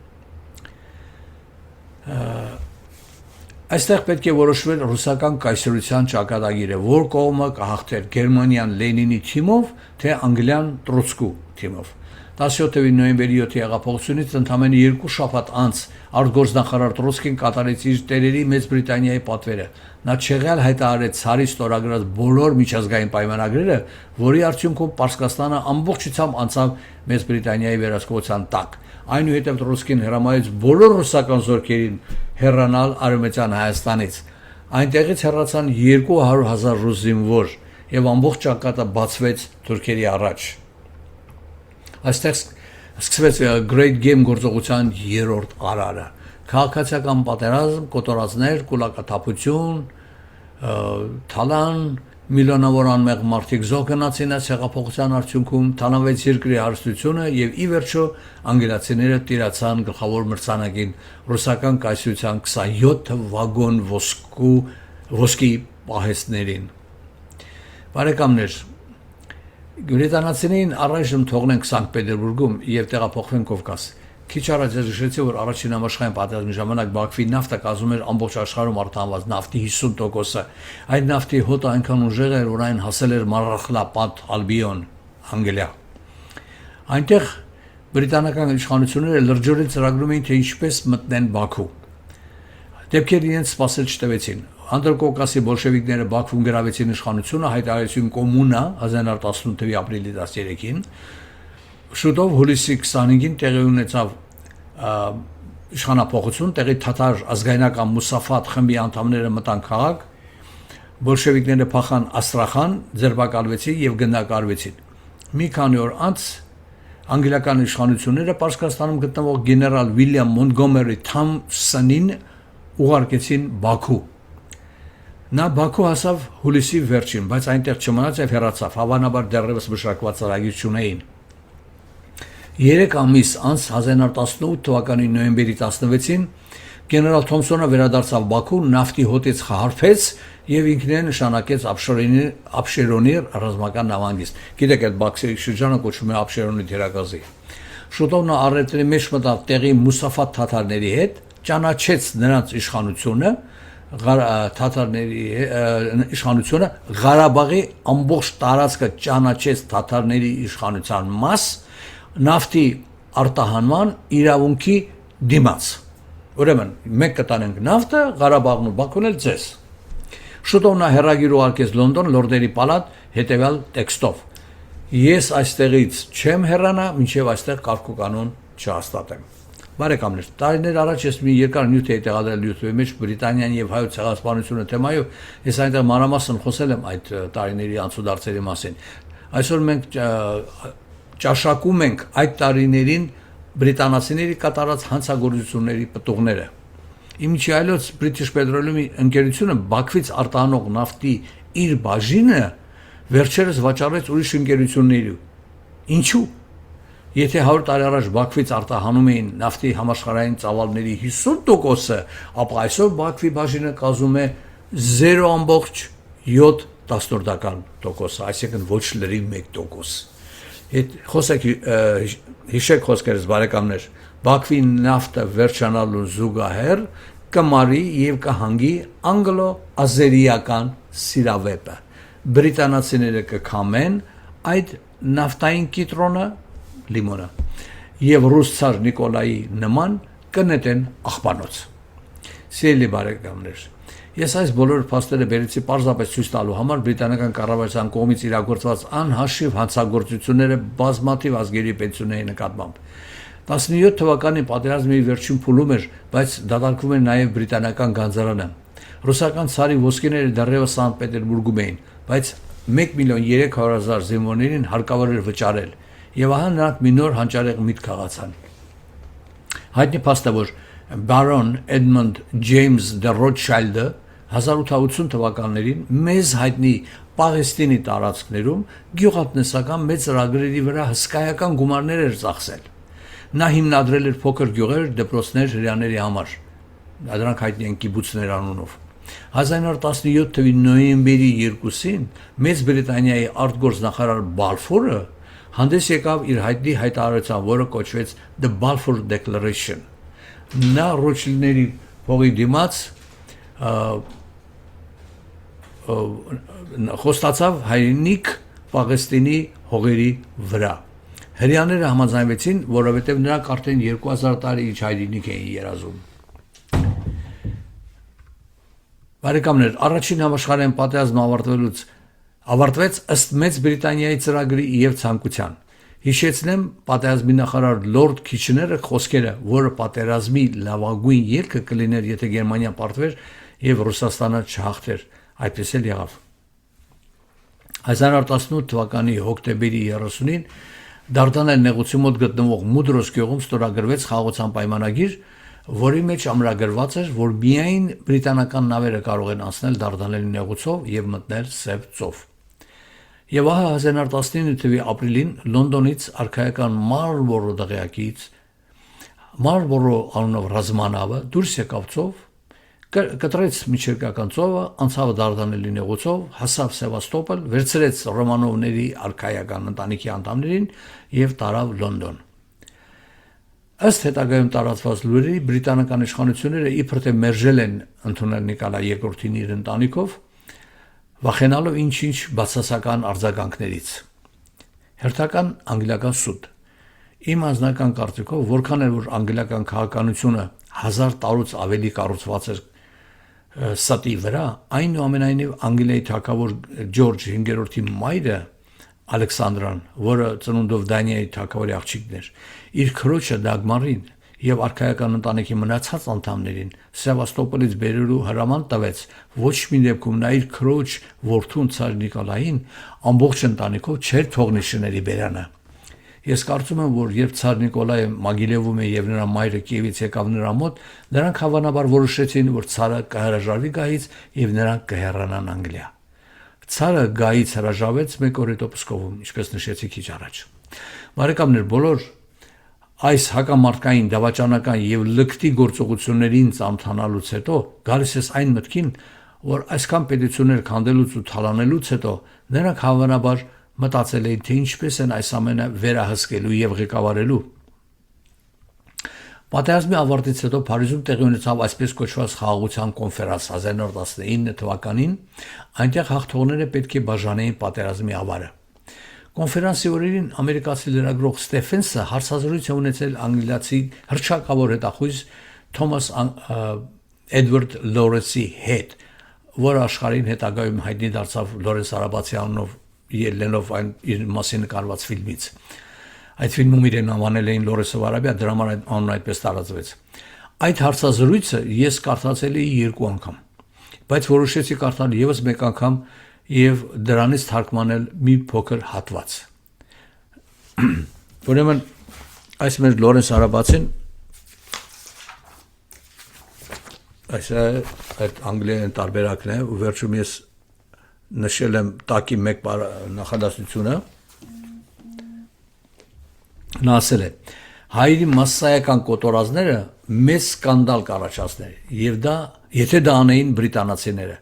Այստեղ պետք է որոշվել ռուսական կայսրության ճակատագիրը, որ կողմը կհաղթեր Գերմանիան Լենինի թիմով, թե Անգլիան Տրոցկու թիմով։ 17 նոյեմբերի 7-ի հեղափոխությունից ընդամենը 2 շաբաթ անց արտգործնախարար Տրոցկին կատարեց իր տերերի Մեծ Բրիտանիայի պատվերը։ Նա չեղյալ հայտարարեց ցարի ստորագրած բոլոր միջազգային պայմանագրերը, որի արդյունքում Պարսկաստանը ամբողջությամբ անցավ Մեծ Բրիտանիայի վերահսկողության տակ։ Այնուհետև Տրոցկին հրամայեց բոլոր ռուսական զորքերին հեռանալ Արևմտյան Հայաստանից։ Այնտեղից հեռացան 200,000 ռուս զինվոր եւ ամբողջ ճակատը բացվեց թուրքերի առաջ։ Այստեղ սկսվեց Great Game գործողության 3-րդ արարը։ Քաղաքացիական պատերազմ, կոտորածներ, կուլակաթափություն, թալան, միլիոնավոր անմեղ մարդիկ զոհ գնացին այս հեղափոխության արդյունքում, թալանվեց երկրի հարստությունը եւ ի վերջո անգլիացիները տիրացան գլխավոր մրցանակին ռուսական կայսրության 27 վագոն ոսկի պահեստներին։ Բարեկամներ, Բրիտանացիներին առայժմ թողնենք Սանկտ Պետերբուրգում եւ տեղափոխվենք Կովկաս։ Քիչ առաջ զրուցեցի, որ առաջին համաշխարհային պատերազմի ժամանակ Բաքվի նավթը կազմում էր ամբողջ աշխարհում արտահանված նավթի 50%-ը։ Այդ նավթի հոտը այնքան ուժեղ էր, որ այն հասել էր Մարախլապատ Ալբիոն, Անգլիա։ Այնտեղ բրիտանական իշխանությունները լրջորեն ծրագրում էին, թե ինչպես մտնեն Բաքու։ Դեպքերը իրենց սպասել չտվեցին։ Անդրկովկասի բոլշևիկները Բաքվում գրավեցին իշխանությունը, հայտարարեցին կոմունա 1918 թվականի ապրիլի 13-ին։ Շուտով հուլիսի 25-ին տեղի ունեցավ իշխանապողություն, տեղի թաթար ազգայնական Մուսաֆատ խմբի անդամները մտան քաղաք, բոլշևիկները փախան Աստրախան, ձերբակալվեցին եւ գնդակարվեցին։ Մի քանի օր անց անգլիական իշխանությունները Պարսկաստանում գտնվող գեներալ Վիլյամ Մոնտգոմերի Թամսոնին ուղարկեցին Բաքու։ Նա Բաքու հասավ հուլիսի վերջին, բայց այնտեղ չմնաց եւ հեռացավ, հավանաբար դեռևս մշակված ծրագիր չունեին։ 3 ամիս անց 1918 թվականի նոյեմբերի 16-ին գեներալ Թոմսոնը վերադարձավ Բաքու, նավթի հոտից խարփեց եւ ինքնին նշանակեց Աբշերոնի ռազմական նավանգիստ։ Գիտեք, այդ Բաքսի շրջանը կոչվում է Աբշերոնի թերակղզի։ Շուտով նա առևտրի մեջ մտավ տեղի Մուսաֆատ թաթարների հետ, ճանաչեց նրանց իշխանությունը, Ղարաբաղի ամբողջ տարածքը ճանաչեց թաթարների իշխանության մաս, նավթի արտահանման իրավունքի դիմաց։ Ուրեմն մենք կտանենք նավթը, Ղարաբաղն ու Բաքուն էլ ձեզ։ Շուտով նա հեռագիր ուղարկեց Լոնդոն լորդերի պալատ հետևյալ տեքստով. Ես այստեղից չեմ հեռանա, մինչև այստեղ կարգ ու կանոն չհաստատեմ։ Բարեկամներ, տարիներ առաջ ես մի երկար նյութ էի տեղադրել YouTube-ի մեջ Բրիտանիան եւ հայոց ցեղասպանությունը թեմայով, ես այնտեղ մանրամասն խոսել եմ այդ տարիների անցուդարձերի մասին։ Այսօր մենք ճաշակում ենք այդ տարիներին բրիտանացիների կատարած հանցագործությունների պտուղները։ Իմիջի այլոց British Petroleum-ի ընկերությունը Բաքվից արտահանող նավթի իր բաժինը վերջերս վաճառեց ուրիշ ընկերությունների։ Ինչու՞։ Եթե 100 տարի առաջ Բաքվից արտահանում էին նավթի համաշխարհային ծավալների 50%-ը, ապա այսօր Բաքվի բաժինը կազմում է 0.7%, այսինքն ոչ լրիվ 1%։ Խոսեք հիշեք խոսքերս բարեկամներ, Բաքվի նավթը վերջանալու զուգահեռ կմարի եւ կհանգի անգլո-ազերիական սիրավեպը։ Բրիտանացիները կքամեն այդ նավթային կիտրոնը լիմոնը եւ ռուս ցար Նիկոլայի նման կնետեն աղբանոց։ Սիրելի բարեկամներ, ես այս բոլոր փաստերը բերեցի պարզապես ցույց տալու համար բրիտանական կառավարության կողմից իրագործված անհաշիվ հանցագործությունները բազմաթիվ ազգերի պետությունների նկատմամբ։ 17 թվականի պատերազմի վերջին փուլում էր, բայց դատարկվում էր նաև բրիտանական գանձարանը։ Ռուսական ցարի ոսկիները դեռևս Սանտ Պետերբուրգում էին, բայց 1.3 միլիոն զինվորներին հարկավոր էր վճարել, եւ ահա նրանք մի նոր հանճարեղ միտք քաղացան։ Հայտնի փաստ է, որ Baron Edmund James de Rothschilde 1880 թվականներին մեզ հայտնի Պաղեստինի տարածքներում գյուղատնտեսական մեծ ծրագրերի վրա հսկայական գումարներ էր ծախսել։ Նա հիմնադրել էր փոքր գյուղեր, դպրոցներ հрьяաների համար։ Դրանք հայտնի են կիբուցներ անունով։ 1917 թվականի նոյեմբերի 2-ին Մեծ Բրիտանիայի արտգործնախարար Բալֆորը հանդես եկավ իր հայտնի հայտարարությամբ, որը կոչվեց The Balfour Declaration։ Նա Ռոթշիլդների փողի դիմաց խոստացավ հայրենիք Պաղեստինի հողերի վրա։ Հрьяաները համաձայնվեցին, որովհետև նրանք արդեն 2000 տարի ինչ հայրենիք էին երազում։ Բարեկամներ, առաջին համաշխարհային պատերազմը ավարտվեց ըստ Մեծ Բրիտանիայի ծրագրի եւ ցանկության։ Հիշեցնեմ պատերազմի նախարար Լորդ Քիչները խոսքերը, որը պատերազմի լավագույն ելքը կլիներ, եթե Գերմանիան պարտվեր եւ Ռուսաստանը չհաղթեր, այդպես էլ եղավ։ 1918 թվականի հոկտեմբերի 30-ին Դարդանել նեղուցի մոտ գտնվող Մուդրոս գյուղում ստորագրվեց խաղաղության պայմանագիր, որի մեջ ամրագրված էր, որ միայն բրիտանական նավերը կարող են անցնել Դարդանելի նեղուցով եւ մտնել Սև ծով։ Եվ ահա 1919 թվականի ապրիլին Լոնդոնից արքայական Մարլբորո դղյակից Մարլբորո անունով ռազմանավը դուրս եկավ ծով, կտրեց միջերկրական ծովը, անցավ Դարդանելի նեղուցով, հասավ Սևաստոպոլ, վերցրեց Ռոմանովների արքայական ընտանիքի անդամներին եւ տարավ Լոնդոն։ Ըստ հետագայում տարածված լուրերի, բրիտանական իշխանությունները իբր թե մերժել են ընդունել Նիկոլայ II-ին իր ընտանիքով, վախենալով ինչ-ինչ բացասական արձագանքներից։ Հերթական անգլիական սուտ։ Իմ անձնական կարծիքով, որքան էլ որ անգլիական քաղաքականությունը 1000 տարուց ավելի կառուցված էր ստի վրա, այնուամենայնիվ Անգլիայի թագավոր Ջորջ 5-րդի մայրը Ալեքսանդրան, որը ծնունդով Դանիայի թագավորի աղջիկն էր, իր քրոջը Դագմարին եւ արքայական ընտանիքի մնացած անդամներին Սևաստոպոլից բերելու հրաման տվեց, ոչ մի դեպքում նա իր քրոջ որդուն ցար Նիկոլային ամբողջ ընտանիքով չէր թողնի շների բերանը։ Ես կարծում եմ, որ երբ ցար Նիկոլայը Մագիլևում է եւ նրա մայրը Կիևից եկավ նրա մոտ, նրանք հավանաբար որոշեցին, որ ցարը կհրաժարվի գահից եւ նրանք կհեռանան Անգլիա։ Ցարը գահից հրաժարվեց 1 օր հետո Պսկովում, ինչպես նշեցի քիչ առաջ։ Բարեկամներ, բոլոր այս հակամարտկային դավաճանական եւ լկտի գործողություններին ծանոթանալուց հետո գալիս ես այն մտքին, որ այսքան պետություններ քանդելուց ու թալանելուց հետո նրանք հավանաբար մտածել էին, թե ինչպես են այս ամենը վերահսկելու եւ ղեկավարելու։ Պատերազմի ավարտից հետո Փարիզում տեղի ունեցավ այսպես կոչված խաղաղության կոնֆերանս 1919 թվականին, այնտեղ հաղթողները պետք է բաժանեին պատերազմի ավարը։ Կոնֆերանսի օրերին ամերիկացի լրագրող Ստեֆենսը հարցազրույց է ունեցել անգլիացի հռչակավոր հետախույզ Թոմաս Էդվարդ Լորենսի հետ, որը աշխարհին հետագայում հայտնի դարձավ Լորենս Արաբացի անունով ելնելով այն իր մասին նկարված ֆիլմից։ Այդ ֆիլմում իրեն անվանել էին Լորենսով Արաբիա, դրա համար այդ անունը այդպես տարածվեց։ Այդ հարցազրույցը ես կարդացել էի 2 անգամ, բայց որոշեցի կարդալ եւս 1 անգամ եւ դրանից թարգմանել մի փոքր հատված։ Ուրեմն այս մեր Լորենս Արաբացին Այս այդ Անգլիայի տարբերակն է, ու վերջում ես նշել եմ տակի մեկ նախադասությունը, նա ասել է. հայերի մասսայական կոտորածները մեծ սկանդալ կառաջացներ, եւ եթե դա անեին բրիտանացիները,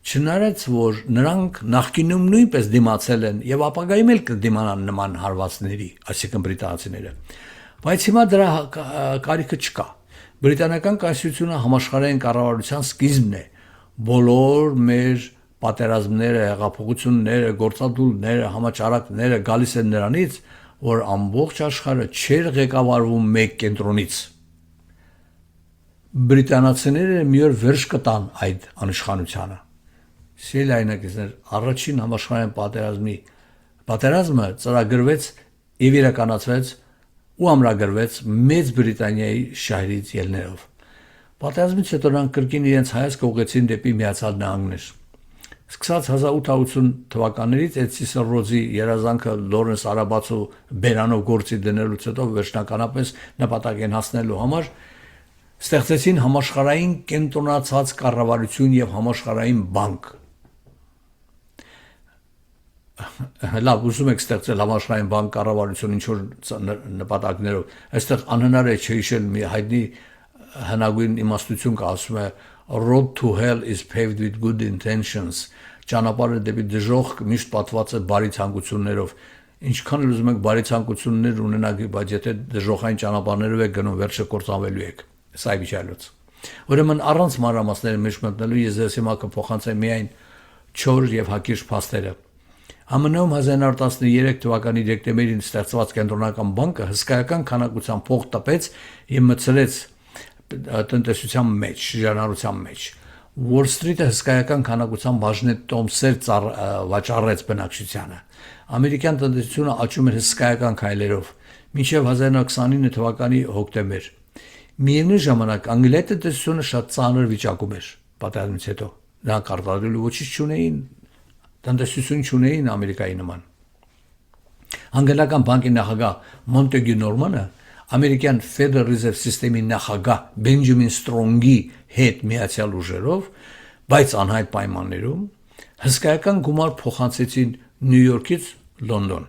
չնայած որ նրանք նախկինում նույնպես դիմացել են եւ ապագայում էլ կդիմանան նման հարվածների, այսինքն բրիտանացիները, բայց հիմա դրա կարիքը չկա։ Բրիտանական կայսրությունը համաշխարհային կառավարության սկիզբն է, բոլոր մեր պատերազմները, հեղափոխությունները, գործադուլները, համաճարակները գալիս են նրանից, որ ամբողջ աշխարհը չէր ղեկավարվում մեկ կենտրոնից։ Բրիտանացիները մի օր վերջ կտան այդ անիշխանությանը։ Սիրելի հայրենակիցներ, առաջին համաշխարհային պատերազմը ծրագրվեց եւ իրականացվեց ու ամրագրվեց Մեծ Բրիտանիայի շահերից ելներով։ Պատերազմից հետո նրանք կրկին իրենց հայացքը ուղղեցին դեպի Միացյալ Նահանգներ։ Սկսած 1880 թվականներից Էդսիսոն Ռոզի երազանքը Լորենս Արաբացու բերանով գործի դնելուց հետո վերջնականապես նպատակին հասնելու համար ստեղծեցին համաշխարհային կենտրոնացած կառավարություն եւ համաշխարհային բանկ։ Լավ, ուզում եք ստեղծել համաշխարհային բանկ կառավարություն ինչ որ նպատակներով, այստեղ անհնար է չհիշել մի հայտնի հնագույն իմաստություն կա, ասում է Road to hell is paved with good intentions, ճանապարհը դեպի դժոխք միշտ պատված է բարի ցանկություններով, ինչքան էլ ուզում եք բարի ցանկություններ ունենաք, բայց եթե դժոխային ճանապարհներով եք գնում, վերջը կործանվելու եք։ Սա իվիճալոց։ Ուրեմն առանց մանրամասների մեջ մտնելու ես ձեզ հիմա կփոխանցեմ միայն 4 եւ հակիրճ փաստերը։ ԱՄՆ-ում 1913 թվականի դեկտեմբերին ստեղծված կենտրոնական բանկը հսկայական քանակությամբ փող տպեց եւ մցրեց տնտեսության մեջ, շրջանառության մեջ։ Wall Street-ը հսկայական քանակությամբ բաժնետ տոմսեր վաճառեց բնակչությանը։ Ամերիկյան տնտեսությունը աճում էր հսկայական քայլերով, մինչև 1929 թվականի հոկտեմբեր։ Միևնույն ժամանակ Անգլիայի տնտեսությունը շատ ծանր վիճակում էր պատերազմից հետո։ Նրանք արտադրելու ոչինչ չունեին, տնտեսություն չունեին Ամերիկայի նման։ Անգլիական բանկի նախագահ Մոնտեգյու Նորմանը ամերիկյան Federal Reserve System-ի նախագահ Բենջամին Սթրոնգի հետ միացյալ ուժերով, բայց անհայտ պայմաններում հսկայական գումար փոխանցեցին Նյու Յորքից Լոնդոն։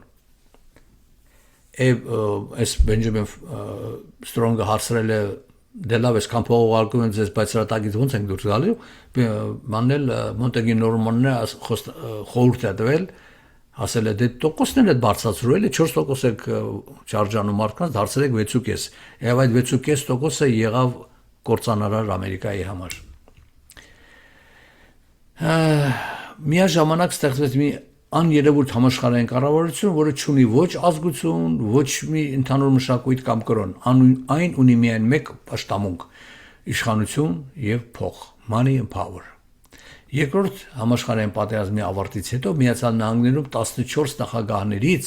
Այս Բենջամին Սթրոնգը հարցրել է դե լավ է, քան փող ուղարկում եմ ձեզ, բայց հրատակից ո՞նց ենք դուրս գալու։ Մանել Մոնտեգյու Նորմանը խորհուրդ է տվել, ասել է դե տոկոսներն է բարձրացրու, 4% եք չարժանում մարդկանց, դարձրեք 6.5, եւ այդ 6.5%-ը եղավ կործանարար Ամերիկայի համար։ Միաժամանակ ստեղծվեց մի աներևույթ համաշխարհային կառավարություն, որը չունի ոչ ազգություն, ոչ մի ընդհանուր մշակույթ կամ կրոն, այն ունի միայն մեկ պաշտամունք՝ իշխանություն եւ փող, money and power։ Երկրորդ համաշխարհային պատերազմի ավարտից հետո Միացյալ Նահանգներում 14 նախագահներից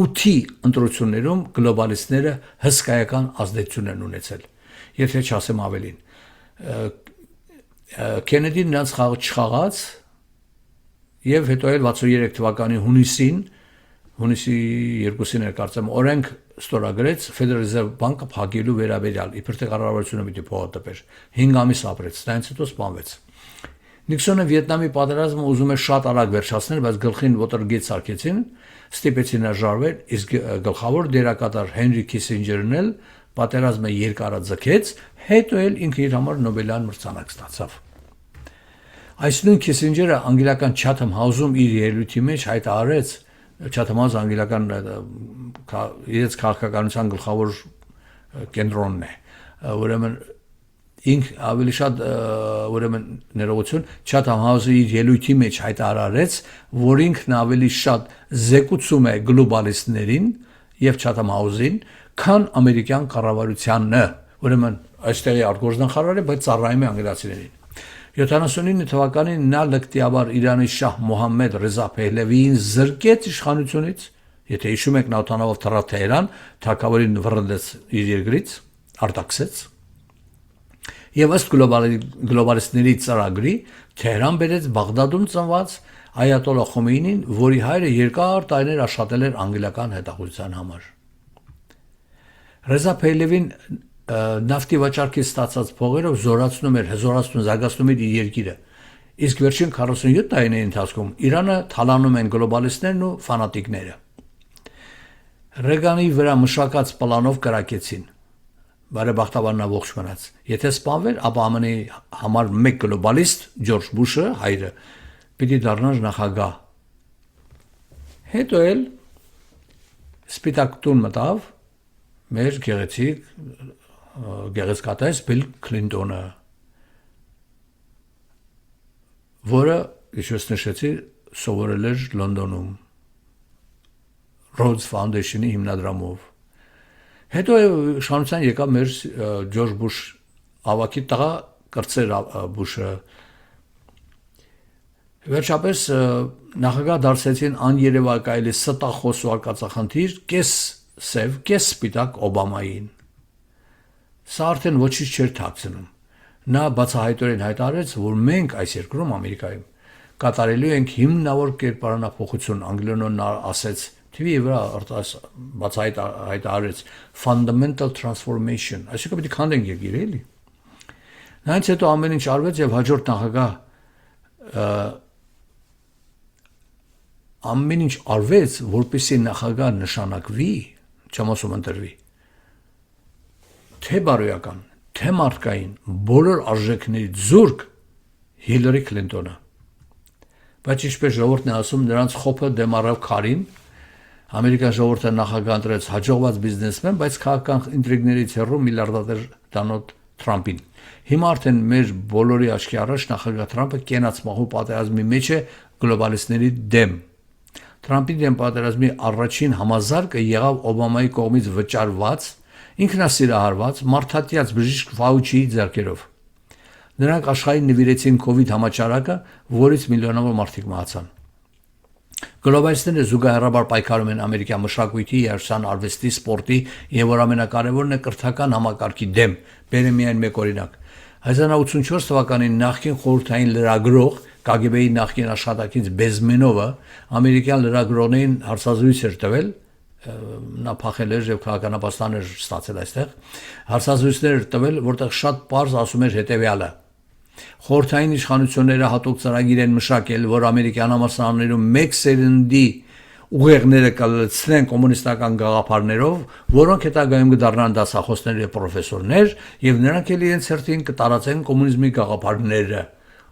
8-ի ընտրություններում գլոբալիստները հսկայական ազդեցություն են ունեցել։ Եթե չասեմ ավելին, Քենեդին նրանց խաղը չխաղաց եւ հետո էլ 63 թվականի հունիսի 2-ին կարծեմ օրենք ստորագրեց Federal Reserve բանկը փակելու վերաբերյալ, իբր թե կառավարությունը պիտի փողը տպեր։ 5 ամիս ապրեց, դրանից հետո սպանվեց։ Նիքսոնը Վիետնամի պատերազմը ուզում էր շատ արագ վերջացնել, բայց գլխին Watergate սարքեցին, ստիպեցին հրաժարվել, իսկ գլխավոր դերակատար Հենրի Քիսինջերն էլ պատերազմը երկարաձգեց, հետո էլ ինքը իր համար Նոբելյան մրցանակ ստացավ։ Այս նույն Քիսինջերը անգլիական Chatham House-ում իր ելույթի մեջ հայտարարեց, Chatham House անգլիական իրենց քաղաքականության գլխավոր կենտրոնն է, ուրեմն ինք ավելի շատ ուրեմն ներողություն Chatham House-ը իր ելույթի մեջ հայտարարեց, որ ինքն ավելի շատ զեկուցում է գլոբալիստներին եւ Chatham House-ին, քան ամերիկյան կառավարությանն, ուրեմն այստեղի արտգործնախարարը, բայց ծառայում է անգլիացիներին։ 79 թվականին նա լկտիաբար Իրանի շահ Մոհամմեդ Ռեզա Փեհլևիին զրկեց իշխանությունից, եթե հիշում եք նա օդանավով թռավ Թեհրան, թագավորին վռնդեց իր երկրից, արտաքսեց։ Եվ ըստ գլոբալիստների ծրագրի Թեհրան բերեց Բաղդադում ծնված Այաթոլլա Խոմեյնին, որի հայրը երկար տարիներ աշխատել էր անգլիական հետախուզության համար։ Ռեզա Փեհլևին նավթի վաճառքից ստացած փողերով հզորացնում, զարգացնում էր իր երկիրը։ Իսկ վերջին 47 տարիների ընթացքում Իրանը թալանում են գլոբալիստներն ու ֆանատիկները։ Ռեգանի վրա մշակած պլանով կրակեցին։ Բարեբախտաբար նա ողջ մնաց։ Եթե սպանվեր, ապա ԱՄՆ-ի համար մեկ գլոբալիստ Ջորջ Բուշը, հայրը, պիտի դառնար նախագահ։ Հետո էլ սպիտակ տուն մտավ մեր գեղեցկատես Բիլ Քլինտոնը, որը, ինչպես նշեցի, սովորել էր Լոնդոնում Rhodes Foundation-ի հիմնադրամով։ Հետո իշխանության եկավ մեր Ջորջ Բուշ ավագի տղա կրտսեր Բուշը։ Վերջապես նախագահ դարձեցին աներևակայելի ստախոս ու արկածախնդիր կես սև, կես սպիտակ Օբամային։ Սա արդեն ոչինչ չէր թաքցնում։ Նա բացահայտորեն հայտարարեց, որ մենք այս երկրում Ամերիկայում կատարելու ենք հիմնավոր կերպարանափոխություն, անգլերենով ասեց, TV-ի վրա հայտարարեց fundamental transformation, այսինքն պետք է քանդենք երկիրը, էլի։ Նրանից հետո ամեն ինչ արվեց եւ հաջորդ նախագահ ամեն ինչ արվեց, որպեսզի նախագահ նշանակվի, չեմ ասում ընտրվի, թե բարոյական, թե մարդկային, բոլոր արժեքների զուրկ Հիլարի Քլինտոնը։ Բայց ինչպես ժողովուրդն է ասում, նրանց խոփը դեմ առավ քարին, Ամերիկան ժողովուրդը նախագահ ընտրեց հաջողված բիզնեսմեն, բայց քաղաքական ինտրիգներից հեռու միլիարդատեր Դոնալդ Թրամփին։ Հիմա արդեն մեր բոլորի աչքի առաջ նախագահ Թրամփը կենաց մահու պատերազմի մեջ է գլոբալիստների դեմ։ Թրամփի դեմ պատերազմի առաջին համազարգը եղավ Օբամայի կողմից վճարված, ինքնասիրահարված, մարդատյաց բժիշկ Ֆաուչիի ձեռքերով։ Նրանք աշխարհին նվիրեցին COVID համաճարակը, որից միլիոնավոր մարդիկ մահացան։ Գլոբալիստները զուգահեռաբար պայքարում են ամերիկյան մշակույթի, երաժշտության, արվեստի, սպորտի եւ որ ամենակարևորն է կրթական համակարգի դեմ։ Բերեմ միայն մեկ օրինակ։ 1984 թվականին նախկին խորհրդային լրագրող KGB-ի նախկին աշխատակից Բեզմենովը ամերիկյան լրագրողներին հարցազրույց էր տվել, նա փախել էր եւ քաղաքանապաստան էր ստացել այստեղ, հարցազրույցներ տվել, որտեղ շատ պարզ ասում էր հետեւյալը. Խորհրդային իշխանությունները հատուկ ծրագիր են մշակել, որ ամերիկյան համալսարաններում մեկ սերնդի ուղեղները կլցնեն կոմունիստական գաղափարներով, որոնք հետագայում կդառնան դասախոսներ եւ պրոֆեսորներ, եւ նրանք էլ իրենց հերթին կտարածեն կոմունիզմի գաղափարները։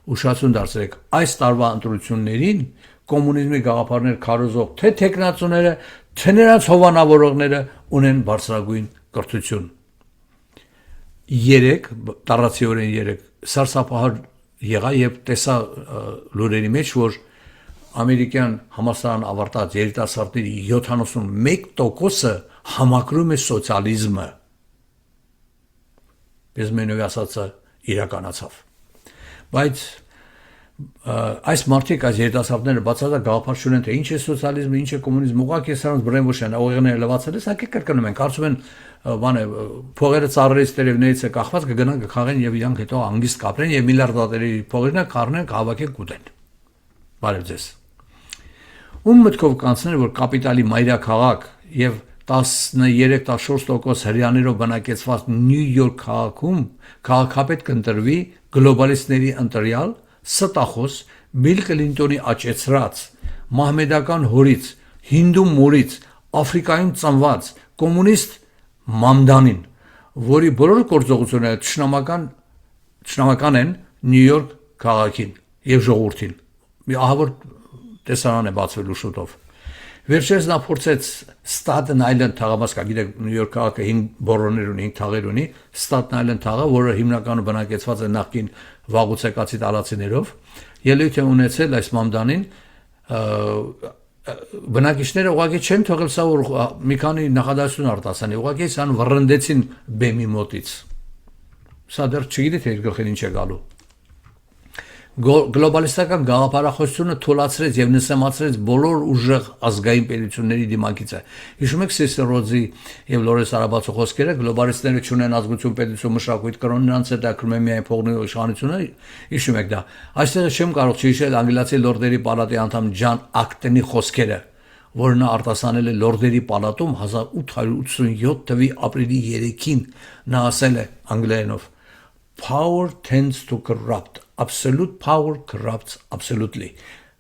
Ուշացում դարձրեք, այս տարվա ընտրություններին կոմունիզմի գաղափարներ քարոզող թե տեխնացուները, թե նրանց հովանավորողները ունեն բարձրագույն կրթություն։ 3 տարածիորեն 3 սարսափահար եղա եւ տեսա լուրերի մեջ, որ ամերիկյան համալսարան ավարտած երիտասարդների 71%-ը համակրում է սոցիալիզմը։ Բեզմենովի ասածը իրականացավ։ Բայց այս մարդիկ, այս երիտասարդները բացարձակ գաղափար չունեն, թե ինչ է սոցիալիզմը, ինչ է կոմունիզմը, ուղղակի սրանց բրեն ոչ են, ուղեղները լվացել է, սակի կրկնում են, կարծում են, փողերը ծառերից տերևներից է կախված, կգնան կխաղեն եւ իրանք հետո անգիստ կապրեն եւ միլիարդատերի փողերն կառնեն, կհավաքեն կուտեն։ Բարև ձեզ։ Ում մտքով կանցներ, որ կապիտալի մայրաքաղաք եւ 13-14% հрьяաներով բնակեցված Նյու Յորք քաղաքում քաղաքապետ կընտրվի գլոբալիստների ընտրյալ ստախոս Բիլ Կլինտոնի աճեցրած մահմեդական հորից, հինդու մորից, Աֆրիկայում ծնված կոմունիստ Մամդանին, որի բոլոր գործողությունները թշնամական են Նյու Յորք քաղաքին եւ ժողովրդին։ Մի ահավոր տեսարան է բացվելու շուտով։ Վերջերս նա փորձեց Staten Island թաղամասկա, գիտեք, Նյու Յորք քաղաքը 5 բորոներ ունի, 5 թաղեր ունի, Staten Island թաղը, որը հիմնականում բնակեցված է նախկին վաղուցեկացի տարածիներով, ելույթ է ունեցել այս Մամդանին, բնակիչները ուղղակի չեն թողել սա, որ մի քանի նախադասություն արտասանի, ուղղակի սան վռնդեցին բեմի մոտից։ Սա դեռ չգիտի թե իր գլխին ինչ է գալու։ Գլոբալիստական գաղափարախոսությունը թույլատրեց եւ նսեմացրեց բոլոր ուժեղ ազգային պետությունների դիմակիցը։ Հիշում եք Սիսերոզի եւ Լորես Արաբացու խոսքերը, գլոբալիստները չունեն ազգություն, պետություն, մշակույթ, կրոն, նրանց հետ ակրում է միայն փողնի իշխանությունը։ Հիշում եք դա։ Այստեղ չեմ կարող չհիշել անգլիացի լորդերի պալատի անդամ Ջան Ակտենի խոսքերը, որ նա արտասանել է Լորդերի պալատում 1887 թվականի ապրիլի 3-ին, նա ասել է անգլերենով. Power tends to corrupt. Absolute power corrupts absolutely.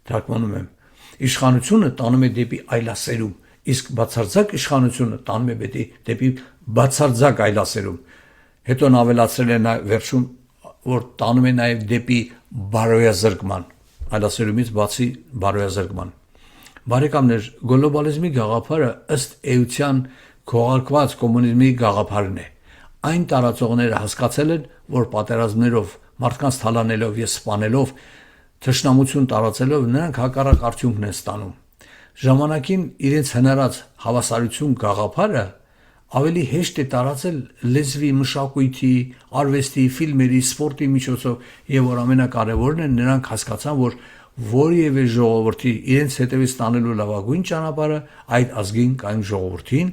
Թարգմանում եմ. Իշխանությունը տանում է դեպի այլասերում, իսկ բացարձակ իշխանությունը տանում է դեպի բացարձակ այլասերում։ Հետո նա ավելացրել է նա վերջում, որ տանում է նաև դեպի բարոյազրկման, այլասերումից բացի բարոյազրկման։ Բարեկամներ, գլոբալիզմի գաղափարը ըստ էության քողարկված կոմունիզմի գաղափարն է։ Այն տարածողները հասկացել են, որ պատերազմներով, մարդկանց թալանելով և սպանելով, թշնամություն տարածելով նրանք հակառակ արդյունքն են ստանում։ Ժամանակին իրենց հնարած հավասարություն գաղափարը ավելի հեշտ է տարածել լեզվի, մշակույթի, արվեստի, ֆիլմերի, սպորտի միջոցով, եւ որ ամենակարևորն է, նրանք հասկացան, որ որևէ ժողովրդի իրենց հետևից տանելու լավագույն ճանապարհը այդ ազգին կամ ժողովրդին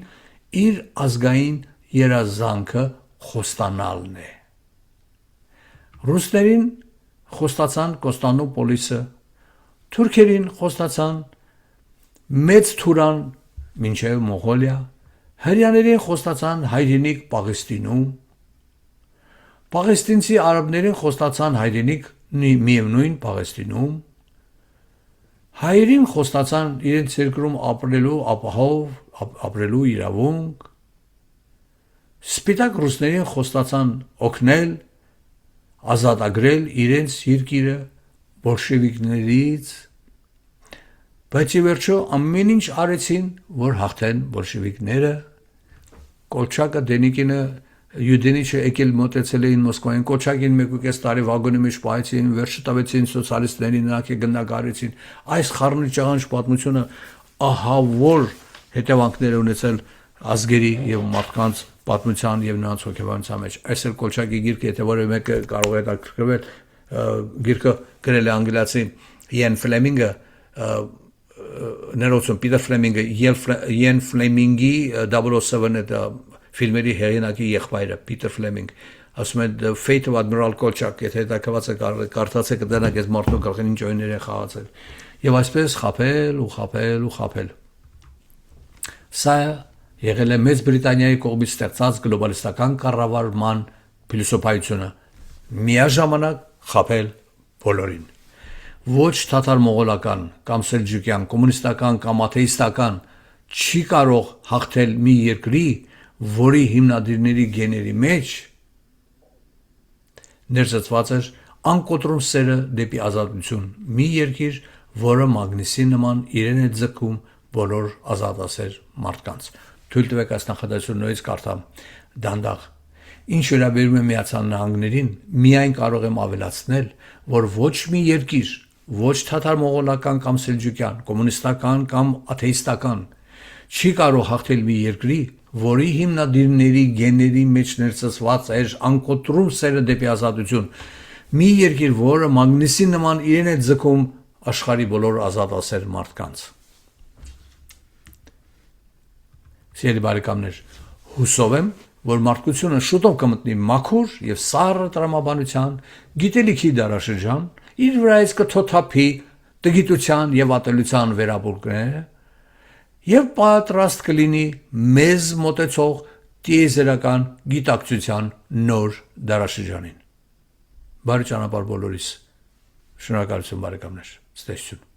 իր ազգային երազանքը խոստանալն է։ Ռուսներին խոստացան Կոստանդնուպոլիսը, թուրքերին խոստացան Մեծ Թուրան մինչև Մոնղոլիա, հրեաներին խոստացան հայրենիք Պաղեստինում, պաղեստինցի արաբներին խոստացան հայրենիք միևնույն Պաղեստինում, հայերին խոստացան իրենց երկրում ապրելու ապահով ապրելու իրավունք, սպիտակ ռուսներին խոստացան օգնել ազատագրել իրենց երկիրը բոլշևիկներից, բայց ի վերջո ամեն ինչ արեցին, որ հաղթեն բոլշևիկները։ Կոլչակը Դենիկինը Յուդենիչը եկել մոտեցել էին Մոսկվային, Կոլչակին 1.5 տարի վագոնի մեջ պահեցին, վերջը տվեցին սոցիալիստներին, նրանք գնդակահարեցին։ Այս խառնիչ աղանջ պատմությունը ահա որ հետևանքներ ունեցել ազգերի եւ մարդկանց պատմության եւ նրանց հոգեբանության մեջ։ Այս էլ Կոլչակի գիրքը, եթե որևէ մեկը կարող է հետաքրքրվել, գիրքը գրել է անգլիացի Իեն Ֆլեմինգը, ներողություն, Պիտեր Ֆլեմինգը, Իեն Ֆլեմինգի 007 ֆիլմերի հեղինակի եղբայրը, Պիտեր Ֆլեմինգ, ասում է The Fate of Admiral Kolchak, եթե հետաքրքրված եք կարդացեք, կդրանք այս մարդու գլխին ինչ օյներ են խաղացել։ Եվ այսպես խաբել ու խաբել ու խաբել։ Սա եղել է Մեծ Բրիտանիայի կողմից ստեղծած գլոբալիստական կառավարման փիլիսոփայությունը, միաժամանակ խաբել բոլորին։ Ոչ թաթար-մողոլական կամ սելջուկյան, կոմունիստական կամ աթեիստական չի կարող հաղթել մի երկրի, որի հիմնադիրների գեների մեջ ներծծված էր անկոտրում սերը դեպի ազատություն, մի երկիր, որը մագնիսի նման իրեն է ձգում բոլոր ազատասեր մարդկանց։ Թույլ տվեք այս նախադասությունը նորից կարդամ դանդաղ։ Ինչ վերաբերում է Միացյալ Նահանգներին, միայն կարող եմ ավելացնել, որ ոչ մի երկիր, ոչ թաթար-մողոլական կամ սելջուկյան, կոմունիստական կամ աթեիստական, չի կարող հաղթել մի երկրի, որի հիմնադիրների գեների մեջ ներծծված էր անկոտրում սերը դեպի ազատություն, մի երկիր, որը մագնիսի նման իրեն է ձգում աշխարհի բոլոր ազատասեր մարդկանց։ Սիրելի բարեկամներ, հուսով եմ, որ մարդկությունը շուտով կմտնի մաքուր եւ սառը տրամաբանության, գիտելիքի դարաշրջան, իր վրայից կթոթափի տգիտության եւ ատելության վերաբուրկները եւ պատրաստ կլինի մեզ մոտեցող տիեզերական գիտակցության նոր դարաշրջանին։ Բարի ճանապարհ բոլորիս։ Շնորհակալություն բարեկամներ։ Ստեսություն։